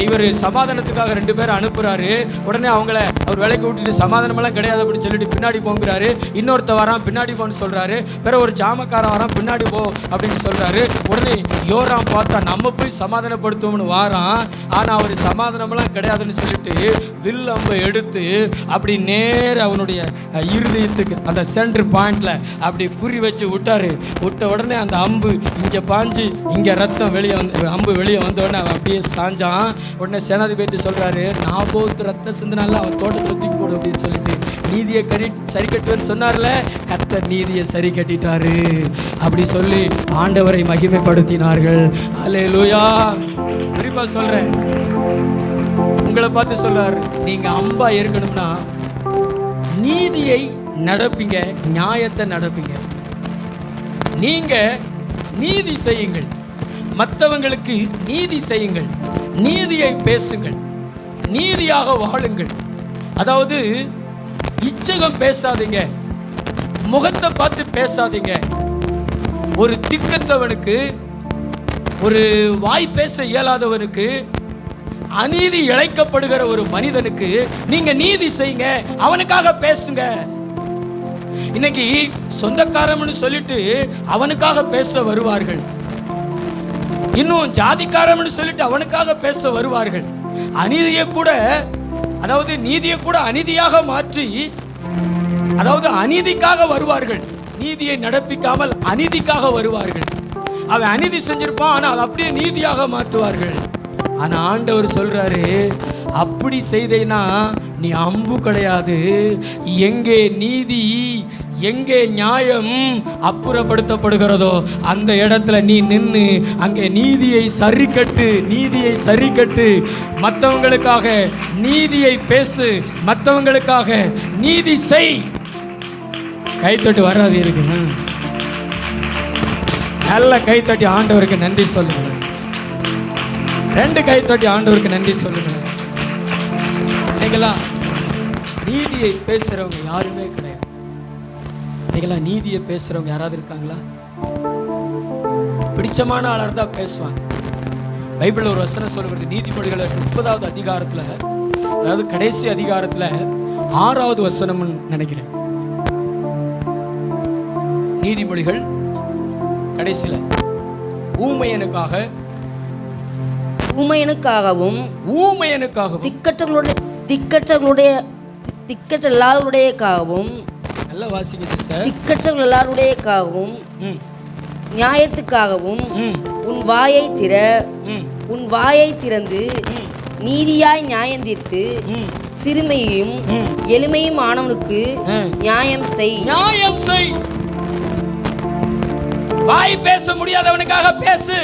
இவர் சமாதானத்துக்காக 2 பேரை அனுப்புறாரு. உடனே அவங்கள அவர் வேலைக்கு விட்டுட்டு சமாதானமெல்லாம் கிடையாது அப்படின்னு சொல்லிட்டு பின்னாடி போங்கிறாரு. இன்னொருத்த வரான், பின்னாடி போன்னு சொல்றாரு. பிற ஒரு ஜாமக்காரன் வரான், பின்னாடி போ அப்படின்னு சொல்றாரு. உடனே யோராம் பார்த்தா நம்ம போய் சமாதானப்படுத்துவோம்னு வாரான். ஆனால் அவர் சமாதானமெல்லாம் கிடையாதுன்னு சொல்லிட்டு வில் அம்பை எடுத்து அப்படி நேர அவனுடைய இருதயத்துக்கு அந்த சென்டர் பாயிண்ட்ல அப்படி குறி வச்சு விட்டாரு. விட்ட உடனே அந்த அம்பு இங்கே பாஞ்சு இங்கே ரத்தம் வெளியே அம்பு வெளியே வந்த உடனே அவன் அப்படியே சாஞ்சான். உடனே சேனாதிபதி சொல்றாரு, நாபோத்து ரத்தம் சிந்தினால அவன் தோட்டத்தில் தூக்கி போடு அப்படின்னு சொல்லிட்டு நீதியை சரி கட்டுவேன்னு சொன்னார்ல, கர்த்தர் நீதியை சரி கட்டிட்டாரு அப்படி சொல்லி ஆண்டவரை மகிமைப்படுத்தினார்கள். அல்லேலூயா. குறிப்பா சொல்றேன், உங்களை பார்த்து சொல்றாரு, நீங்க அம்பா இருக்கணும்னா நீதியை நடப்பீங்க, நியாயத்தை நடப்பீங்க. நீங்க நீதி செய்யுங்கள், மற்றவங்களுக்கு நீதி செய்யுங்கள், நீதியை பேசுங்கள், நீதியாக வாழுங்கள். அதாவது இச்சகம் பேசாதீங்க, முகத்தை பார்த்து பேசாதீங்க. ஒரு திக்கத்தவனுக்கு, ஒரு வாய் பேச இயலாதவனுக்கு, அநீதி இழைக்கப்படுகிற ஒரு மனிதனுக்கு நீங்க நீதி செய்யுங்க, அவனுக்காக பேசுங்க. இன்னைக்கு சொந்தக்காரம்னு சொல்லிட்டு அவனுக்காக பேச வருவார்கள், இன்னும் ஜாதிக்காரம்னு சொல்லிட்டு அவனுக்காக பேச வருவார்கள். அநீதியை கூட, அதாவது நீதியை கூட அநீதியாக மாற்றி, அதாவது அநீதிக்காக வருவார்கள். நீதியை நடப்பிக்காமல் அநீதிக்காக வருவார்கள். அவன் அநீதி செஞ்சிருப்பான், ஆனால் அப்படியே நீதியாக மாற்றுவார்கள். ஆனா ஆண்டவர் சொல்றாரு, அப்படி செய்தேனா நீ அம்பு கிடையாது. எங்கே நீதி, எங்கே நியாயம் அப்புறப்படுத்தப்படுகிறதோ அந்த இடத்துல நீ நின்று அங்கே நீதியை சரி கட்டு, நீதியை சரி கட்டு. மற்றவங்களுக்காக நீதியை பேசு, மற்றவங்களுக்காக நீதி செய். கைத்தட்டு வராது இருக்கு, நல்ல கைத்தட்டி ஆண்டவருக்கு நன்றி சொல்லுங்க. 2 கைத்தட்டி ஆண்டவருக்கு நன்றி சொல்லுங்க. நீங்களா நீதியை பேசுறவங்க யாருமே கிடையாது. நீங்களா நீதியை பேசுறவங்க யாராவது இருக்காங்களா? பிடிச்சமான ஆளர் தான் பேசுவாங்க. பைபிள்ல ஒரு வசனம் சொல்லுகிறது, நீதிமொழிகள் 30வது அதிகாரத்துல, அதாவது கடைசி அதிகாரத்துல 6வது வசனம் நினைக்கிறேன். நீதிமொழிகள் கடைசியில ஊமையனுக்காகவும் திக்கற்ற எல்லாருடையக்காகவும், நல்ல வாசிங்க சார், திக்கற்றவர்கள் எல்லாருடையக்காகவும், நியாயத்துக்காகவும் உன் வாயை திறந்து நீதியாய் நியாயம் தீர்த்து சிறுமையும் எளிமையும் ஆனவனுக்கு நியாயம் செய். நியாயம் செய். வாய் பேச முடியாதவனுக்காக பேசு.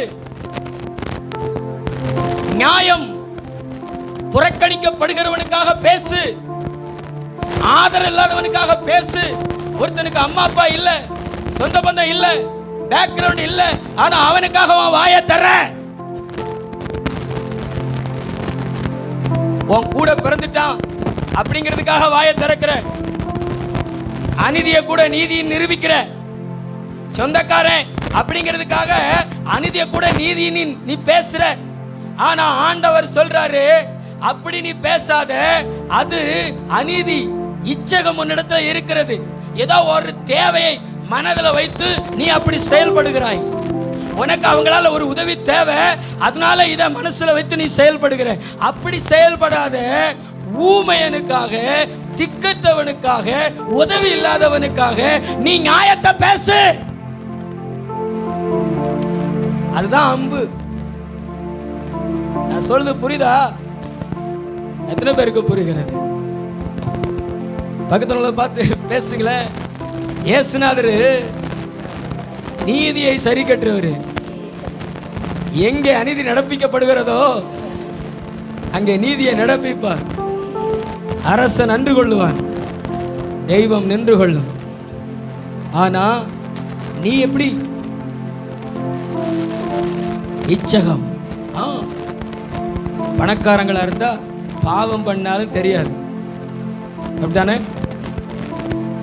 நியாயம் புறக்கணிக்கப்படுகிறவனுக்காக பேசு. ஆதரவு இல்லாதவனுக்காக பேசு. ஒருத்தனுக்கு அம்மா அப்பா இல்ல, சொந்த பந்தம் இல்ல, பேக்ரவுண்ட் இல்ல, ஆனா அவனுக்காக அவன் வாயை தர. உன் கூட பிறந்துட்டான் அப்படிங்கிறதுக்காக வாயை திறக்கிற. அநீதியை கூட நீதியை நிரூபிக்கிற. சொந்தக்காரன் அப்படிங்கிறதுக்காக அநீதியை கூட நீதியை நீ பேசுற. ஆனா ஆண்டவர் சொல்றாரு, அப்படி நீ பேசாத, அது அநீதி. இச்சகம் உன்னிடத்துல இருக்கிறது. ஏதோ ஒரு தேவையை மனதில் வைத்து நீ அப்படி செயல்படுகிறாய். உனக்கு அவங்களால ஒரு உதவி தேவை, அதனால இதை மனசுல வைத்து நீ செயல்படுகிற. அப்படி செயல்படாத. ஊமையனுக்காக, திக்கற்றவனுக்காக, உதவி இல்லாதவனுக்காக நீ நியாயத்தை பேசு. அதுதான் அம்பு. நான் சொல்றது புரியுதா? எத்தனை பேருக்கு புரிகிறது? பக்கத்துல பார்த்து பேசுங்களேன். இயேசுநாதர் நீதியை சரி கட்டுறவர். எங்கே அநீதி நடப்பிக்கப்படுகிறதோ அங்கே நீதியை நடப்பிப்பார். அரசன் நின்று கொள்ளுவான், தெய்வம் நின்று கொள்ளும். ஆனா நீ எப்படி? இச்சகம். பணக்காரங்களா இருந்தா பாவம் பண்ணாலும் தெரியாது, அப்படித்தானே?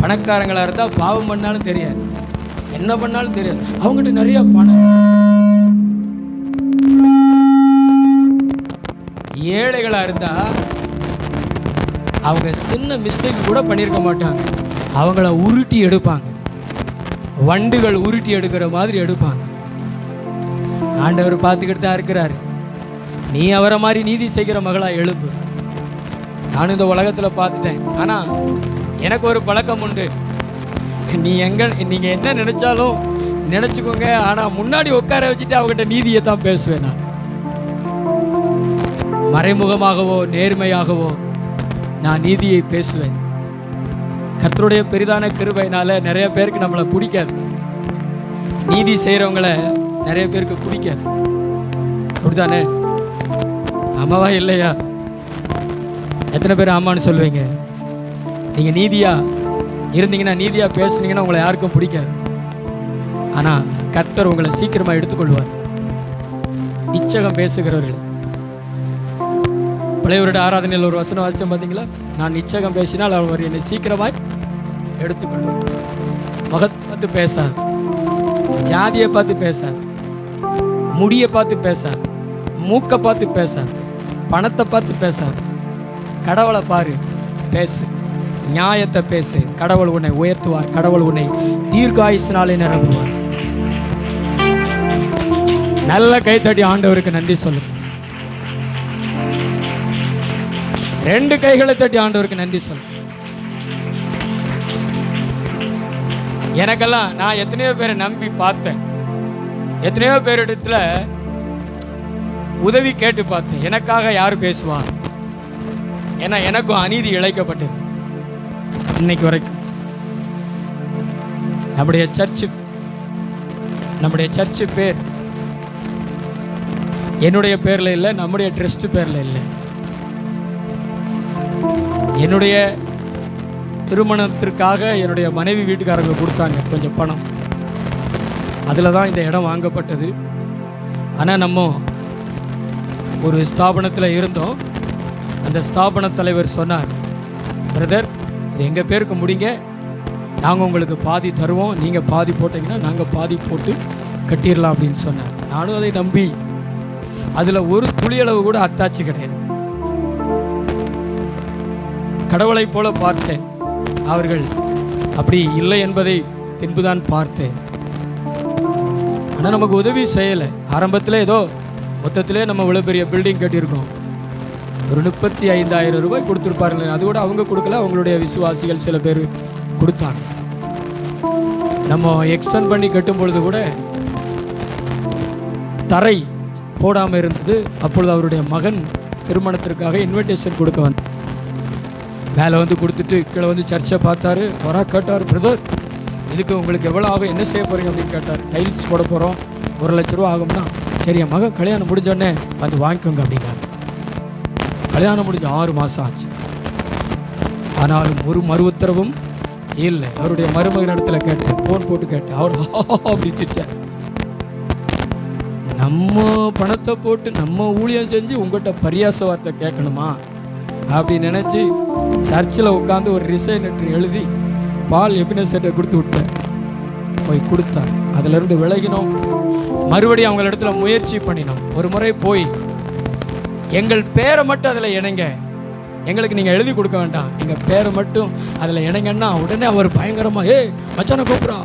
பணக்காரங்களா இருந்தா பாவம் பண்ணாலும் தெரியாது, என்ன பண்ணாலும் தெரியாது. அவங்ககிட்ட நிறைய பணம். ஏழைகளா இருந்தா அவங்க சின்ன மிஸ்டேக் கூட பண்ணியிருக்க மாட்டாங்க, அவங்கள உருட்டி எடுப்பாங்க. வண்டுகள் உருட்டி எடுக்கிற மாதிரி எடுப்பாங்க. ஆண்டவர் பார்த்துக்கிட்டு தான் இருக்கிறாரு. நீ அவரை மாதிரி நீதி செய்கிற மகளா எழுப்பு. நான் இந்த உலகத்துல பார்த்துட்டேன். ஆனா எனக்கு ஒரு பழக்கம் உண்டு. நீங்க என்ன நினைச்சாலும் நினைச்சுக்கோங்க, ஆனா முன்னாடி உட்கார வச்சுட்டு அவங்ககிட்ட நீதியை தான் பேசுவேன். நான் மறைமுகமாகவோ நேர்மையாகவோ நான் நீதியை பேசுவேன். கர்த்தருடைய பெரிதான கிருபையினால நிறைய பேருக்கு நம்மளை பிடிக்காது. நீதி செய்கிறவங்கள நிறைய பேருக்கு பிடிக்காது. அப்படித்தானே? ஆமாவா இல்லையா? எத்தனை பேர் ஆமான்னு சொல்லுவீங்க? நீங்கள் நீதியா இருந்தீங்கன்னா, நீதியா பேசுனீங்கன்னா உங்களை யாருக்கும் பிடிக்காது. ஆனால் கர்த்தர் உங்களை சீக்கிரமாக எடுத்துக்கொள்வார். இச்சகம் பேசுகிறவர்கள். பழையவருடைய ஆராதனையில் ஒரு வசனம் வாசிச்சோம் பார்த்தீங்களா? நான் இச்சகம் பேசினால் அவர் என்னை சீக்கிரமாய் எடுத்துக்கொள்வார். முகத்தை பார்த்து பேசாது, ஜாதியை பார்த்து பேசாது, முடியை பார்த்து பேசாது, மூக்கை பார்த்து பேசாது, பணத்தை பார்த்து பேசாது. கடவுளை பாரு, பேசு, நியாயத்தை பேசு. கடவுள் உன்னை உயர்த்துவார். கடவுள் உன்னை தீர்க்காயுசினாலே நிரப்புவார். நல்ல கைத்தட்டி ஆண்டவருக்கு நன்றி சொல்லுங்க. 2 கைகளை தட்டி ஆண்டவருக்கு நன்றி சொல்லுங்க. எனக்கெல்லாம் நான் எத்தனையோ பேரை நம்பி பார்த்தேன், எத்தனையோ பேரிடத்துல உதவி கேட்டு பார்த்தேன். எனக்காக யார் பேசுவா? ஏன்னா எனக்கும் அநீதி இழைக்கப்பட்டது. இன்னைக்கு வரைக்கும் நம்முடைய சர்ச்சு பேர் என்னுடைய பேர்ல இல்லை, நம்முடைய ட்ரஸ்ட் பேர்ல இல்லை. என்னுடைய திருமணத்திற்காக என்னுடைய மனைவி வீட்டுக்காரங்க கொடுத்தாங்க கொஞ்சம் பணம். அதில் தான் இந்த இடம் வாங்கப்பட்டது. ஆனால் நம்ம ஒரு ஸ்தாபனத்தில் இருந்தோம். அந்த ஸ்தாபன தலைவர் சொன்னார், பிரதர் இது எங்கள் பேருக்கு முடிங்க, நாங்கள் உங்களுக்கு பாதி தருவோம், நீங்கள் பாதி போட்டிங்கன்னா நாங்கள் பாதி போட்டு கட்டிடலாம் அப்படின்னு சொன்னார். நானும் அதை நம்பி அதில் ஒரு துளியளவு கூட அத்தாட்சி கிடையாது. கடவுளை போல பார்த்தேன். அவர்கள் அப்படி இல்லை என்பதை பின்புதான் பார்த்தேன். ஆனால் நமக்கு உதவி செய்யலை. ஆரம்பத்தில் ஏதோ மொத்தத்திலே நம்ம இவ்வளோ பெரிய பில்டிங் கட்டியிருக்கோம். ஒரு 35,000 ரூபாய் கொடுத்துருப்பாருங்க. அது கூட அவங்க கொடுக்கல, அவங்களுடைய விசுவாசிகள் சில பேர் கொடுத்தாங்க. நம்ம எக்ஸ்டெண்ட் பண்ணி கட்டும் பொழுது கூட தரை போடாமல் இருந்தது. அப்பொழுது அவருடைய மகன் திருமணத்திற்காக இன்விடேஷன் கொடுக்க வந்து மேலே வந்து கொடுத்துட்டு கீழே வந்து சர்ச்சை பார்த்தாரு. வரா கேட்டார், பிரதர் இதுக்கு உங்களுக்கு எவ்வளோ ஆகும், என்ன செய்ய போகிறீங்க அப்படின்னு கேட்டார். டைல்ஸ் போட போகிறோம், 1 லட்ச ரூபா ஆகும்னா. சரி, என் மகன் கல்யாணம் முடிஞ்சோடனே வந்து வாங்கிக்கோங்க அப்படின்னாரு. கல்யாணம் முடிஞ்ச 6 மாதம் ஆச்சு. ஆனாலும் ஒரு மறு உத்தரவும் இல்லை. அவருடைய மருமகன் இடத்துல கேட்டேன், ஃபோன் போட்டு கேட்டேன். அவர் அப்படின்னு திட்டார். நம்ம பணத்தை போட்டு நம்ம ஊழியம் செஞ்சு உங்கள்கிட்ட பரியாச வார்த்தை கேட்கணுமா அப்படின்னு நினச்சி சர்ச்சில் உட்காந்து ஒரு ரிசைன் லெட்டர் எழுதி பால் எபினேசர்ட்ட கொடுத்து விட்டேன். போய் கொடுத்தார். அதிலிருந்து விலகினோம். மறுபடியும் அவங்க இடத்துல முயற்சி பண்ணினோம். ஒரு முறை போய் எங்கள் பேரை மட்டும் அதில் இணைங்க, எங்களுக்கு நீங்கள் எழுதி கொடுக்க வேண்டாம், எங்கள் பேரை மட்டும் அதில் இணைங்கன்னா உடனே அவர் பயங்கரமாக மச்சானை கூப்பிட்றா,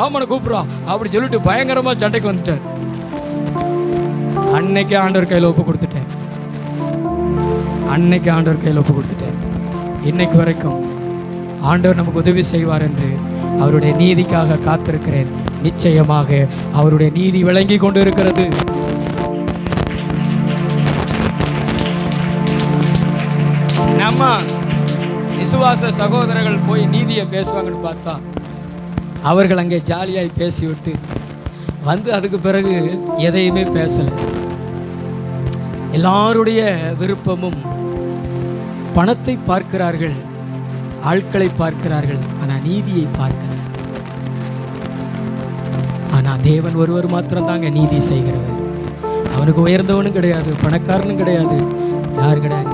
மாமனை கூப்பிட்றா அப்படி சொல்லிட்டு பயங்கரமாக சண்டைக்கு வந்துட்டார். அன்னைக்கு ஆண்டவர் கையில் ஒப்பு கொடுத்துட்டேன். இன்னைக்கு வரைக்கும் ஆண்டவர் நமக்கு உதவி செய்வார் என்று அவருடைய நீதிக்காக காத்திருக்கிறேன். நிச்சயமாக அவருடைய நீதி விளங்கி கொண்டு இருக்கிறது. நம்ம விசுவாச சகோதரர்கள் போய் நீதியை பேசுவாங்கன்னு பார்த்தா அவர்கள் அங்கே ஜாலியாய் பேசிவிட்டு வந்து அதுக்கு பிறகு எதையுமே பேசலை. எல்லாருடைய விருப்பமும் பணத்தை பார்க்கிறார்கள், ஆட்களை பார்க்கிறார்கள், ஆனால் நீதியை பார்க்கிறார்கள். ஆனால் தேவன் ஒருவர் மாத்திரம்தாங்க நீதி செய்கிறவர். அவனுக்கு உயர்ந்தவனும் கிடையாது, பணக்காரனும் கிடையாது, யார் கிடையாது.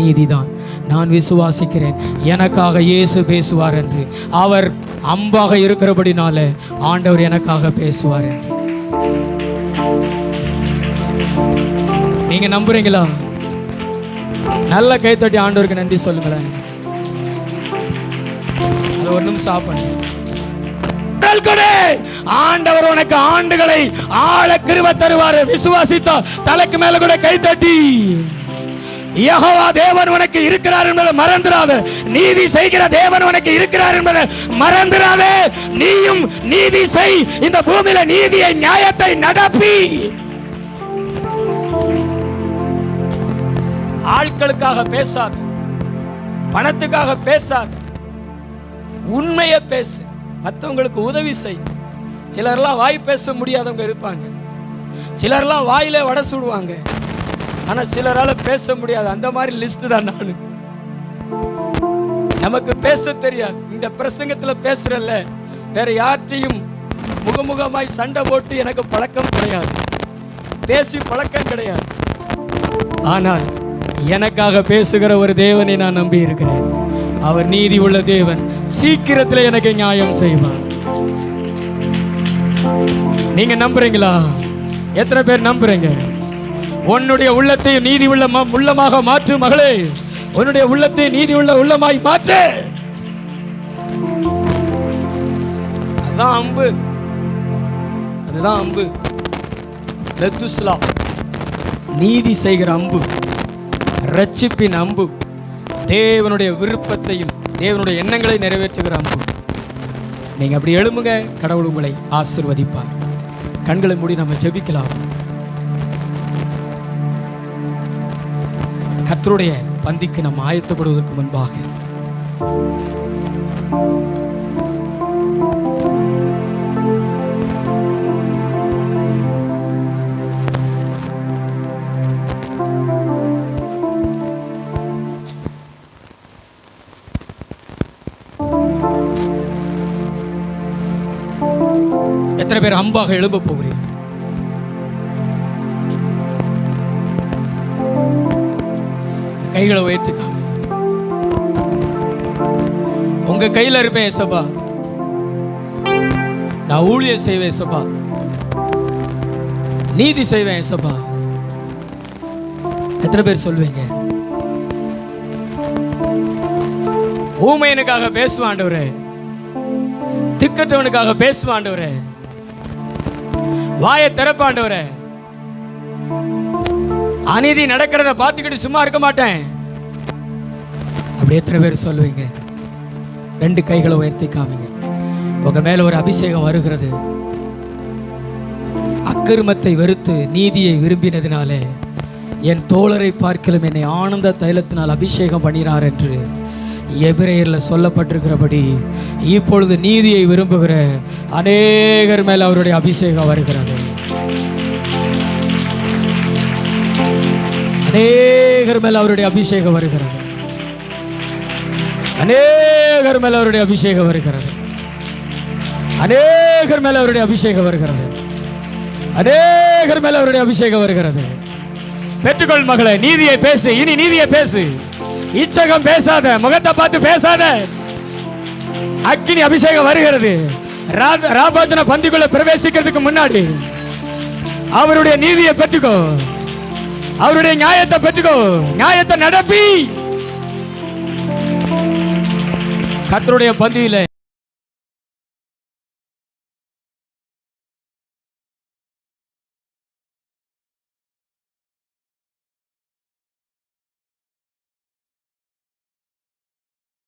நீதிதான். நான் விசுவாசிக்கிறேன், எனக்காக இயேசு பேசுவார் என்று. அவர் அம்பாக இருக்கிறபடினால ஆண்டவர் எனக்காக பேசுவார் என்று. நீங்க நம்புறீங்களா? நல்ல கைத்தட்டி ஆண்டவருக்கு நன்றி சொல்லுங்களேன். அது ஒரு நிமிஷம் பண்ணி ஆண்டவர் உனக்கு ஆண்டுகளை ஆள கிருபை தருவார். விசுவாசித்தா தலைக்கு மேல கூட கைத்தட்டி யெகோவா தேவன் உனக்கு இருக்கிறார் என்பதை மறந்துடாத. நீதி செய்கிற தேவன் உனக்கு இருக்கிறார் என்பதை மறந்துடாத. நீயும் நீதி செய். இந்த பூமியில நீதியை, நியாயத்தை நடப்பி. ஆட்களுக்காக பேசாது, பணத்துக்காக பேசாது. உண்மையை பேசு, மற்றவங்களுக்கு உதவி செய். சிலர்லாம் வாய் பேச முடியாதவங்க இருப்பாங்க, சிலர்லாம் வாயில வடை சுடுவாங்க, ஆனா சிலரால பேச முடியாது. அந்த மாதிரி லிஸ்ட் தான் நான். நமக்கு பேச தெரியாது. இந்த பிரசங்கத்துல பேசுறல்ல, வேற யார்ட்டையும் முகமுகமாய் சண்டை போட்டு எனக்கு பழக்கம் கிடையாது, பேசி பழக்கம் கிடையாது. ஆனால் எனக்காக பேசுகிற ஒரு தேவனை நான் நம்பி இருக்கிறேன். அவர் நீதி உள்ள தேவன், சீக்கிரத்தில் எனக்கு நியாயம் செய்வார். நீங்க நம்புறீங்களா? எத்தனை பேர் நம்புறீங்க? உன்னுடைய உள்ளத்தை நீதி உள்ள உள்ளமாக மாற்று மகளே, உன்னுடைய உள்ளத்தை நீதி உள்ள உள்ளமாய் மாற்று. அதுதான் அம்பு, அதுதான் அம்பு. லெத்துஸ்லா, நீதி செய்கிற அம்பு, ரட்சிப்பின் அம்பு, தேவனுடைய விருப்பத்தையும் தேவனுடைய எண்ணங்களை நிறைவேற்றுகிற அம்பு. நீங்க அப்படி எழும்புங்க, கடவுள் உங்களை ஆசீர்வதிப்பார். கண்களை மூடி நம்ம ஜெபிக்கலாம். கர்த்தருடைய பந்திக்கு நம்ம ஆயத்தப்படுவதற்கு முன்பாக எத்தனை பேர் அம்பாக எழும்ப போகிறீர்கள்? கைகளை உயர்த்திக்காம உங்க கையில இருப்பேன் ஏசப்பா, நான் ஊழியம் செய்வேன் ஏசப்பா, நீதி செய்வேன் ஏசப்பா. எத்தனை பேர் சொல்லுவீங்க? ஊமையனுக்காக பேசுவான் ஆண்டவரே, திக்கற்றவனுக்காக பேசுவான் ஆண்டவரே, வாயை திறப்ப ஆண்டவரே, அநீதி நடக்கிறத பார்த்துக்கிட்டு சும்மா இருக்க மாட்டேன். அப்படி எத்தனை பேர் சொல்லுவீங்க? ரெண்டு கைகளை உயர்த்தி காமிங்க. உங்க மேல ஒரு அபிஷேகம் வருகிறது. அக்கிரமத்தை வெறுத்து நீதியை விரும்பினதினாலே என் தோழரை பார்க்கலும் என்னை ஆனந்த தைலத்தினால் அபிஷேகம் பண்ணினார் என்று எபிரேயர்ல சொல்லப்பட்டிருக்கிறபடி இப்பொழுது நீதியை விரும்புகிற அநேகர் மேல் அவருடைய அபிஷேகம் வருகிறது. அநேகர் மேல் அவருடைய அபிஷேகம் வருகிறது. அநேகர் மேல் அவருடைய அபிஷேகம் வருகிறது. அநேகர் மேல் அவருடைய அபிஷேகம் வருகிறது. அநேகர் மேல் அவருடைய அபிஷேகம் வருகிறது. பெற்றுக்கொள் மகளே, நீதியை பேசு. இனி நீதியை பேசு. இச்சகம் பேசாத, முகத்தை பார்த்து பேசாத. அக்கினி அபிஷேகம் வருகிறது. ராபோஜன பந்திக்குள்ள பிரவேசிக்கிறதுக்கு முன்னாடி அவருடைய நீதியை பெற்றுக்கோ, அவருடைய நியாயத்தை பெற்றுக்கோ, நியாயத்தை நடப்பி கர்த்தருடைய பந்தியில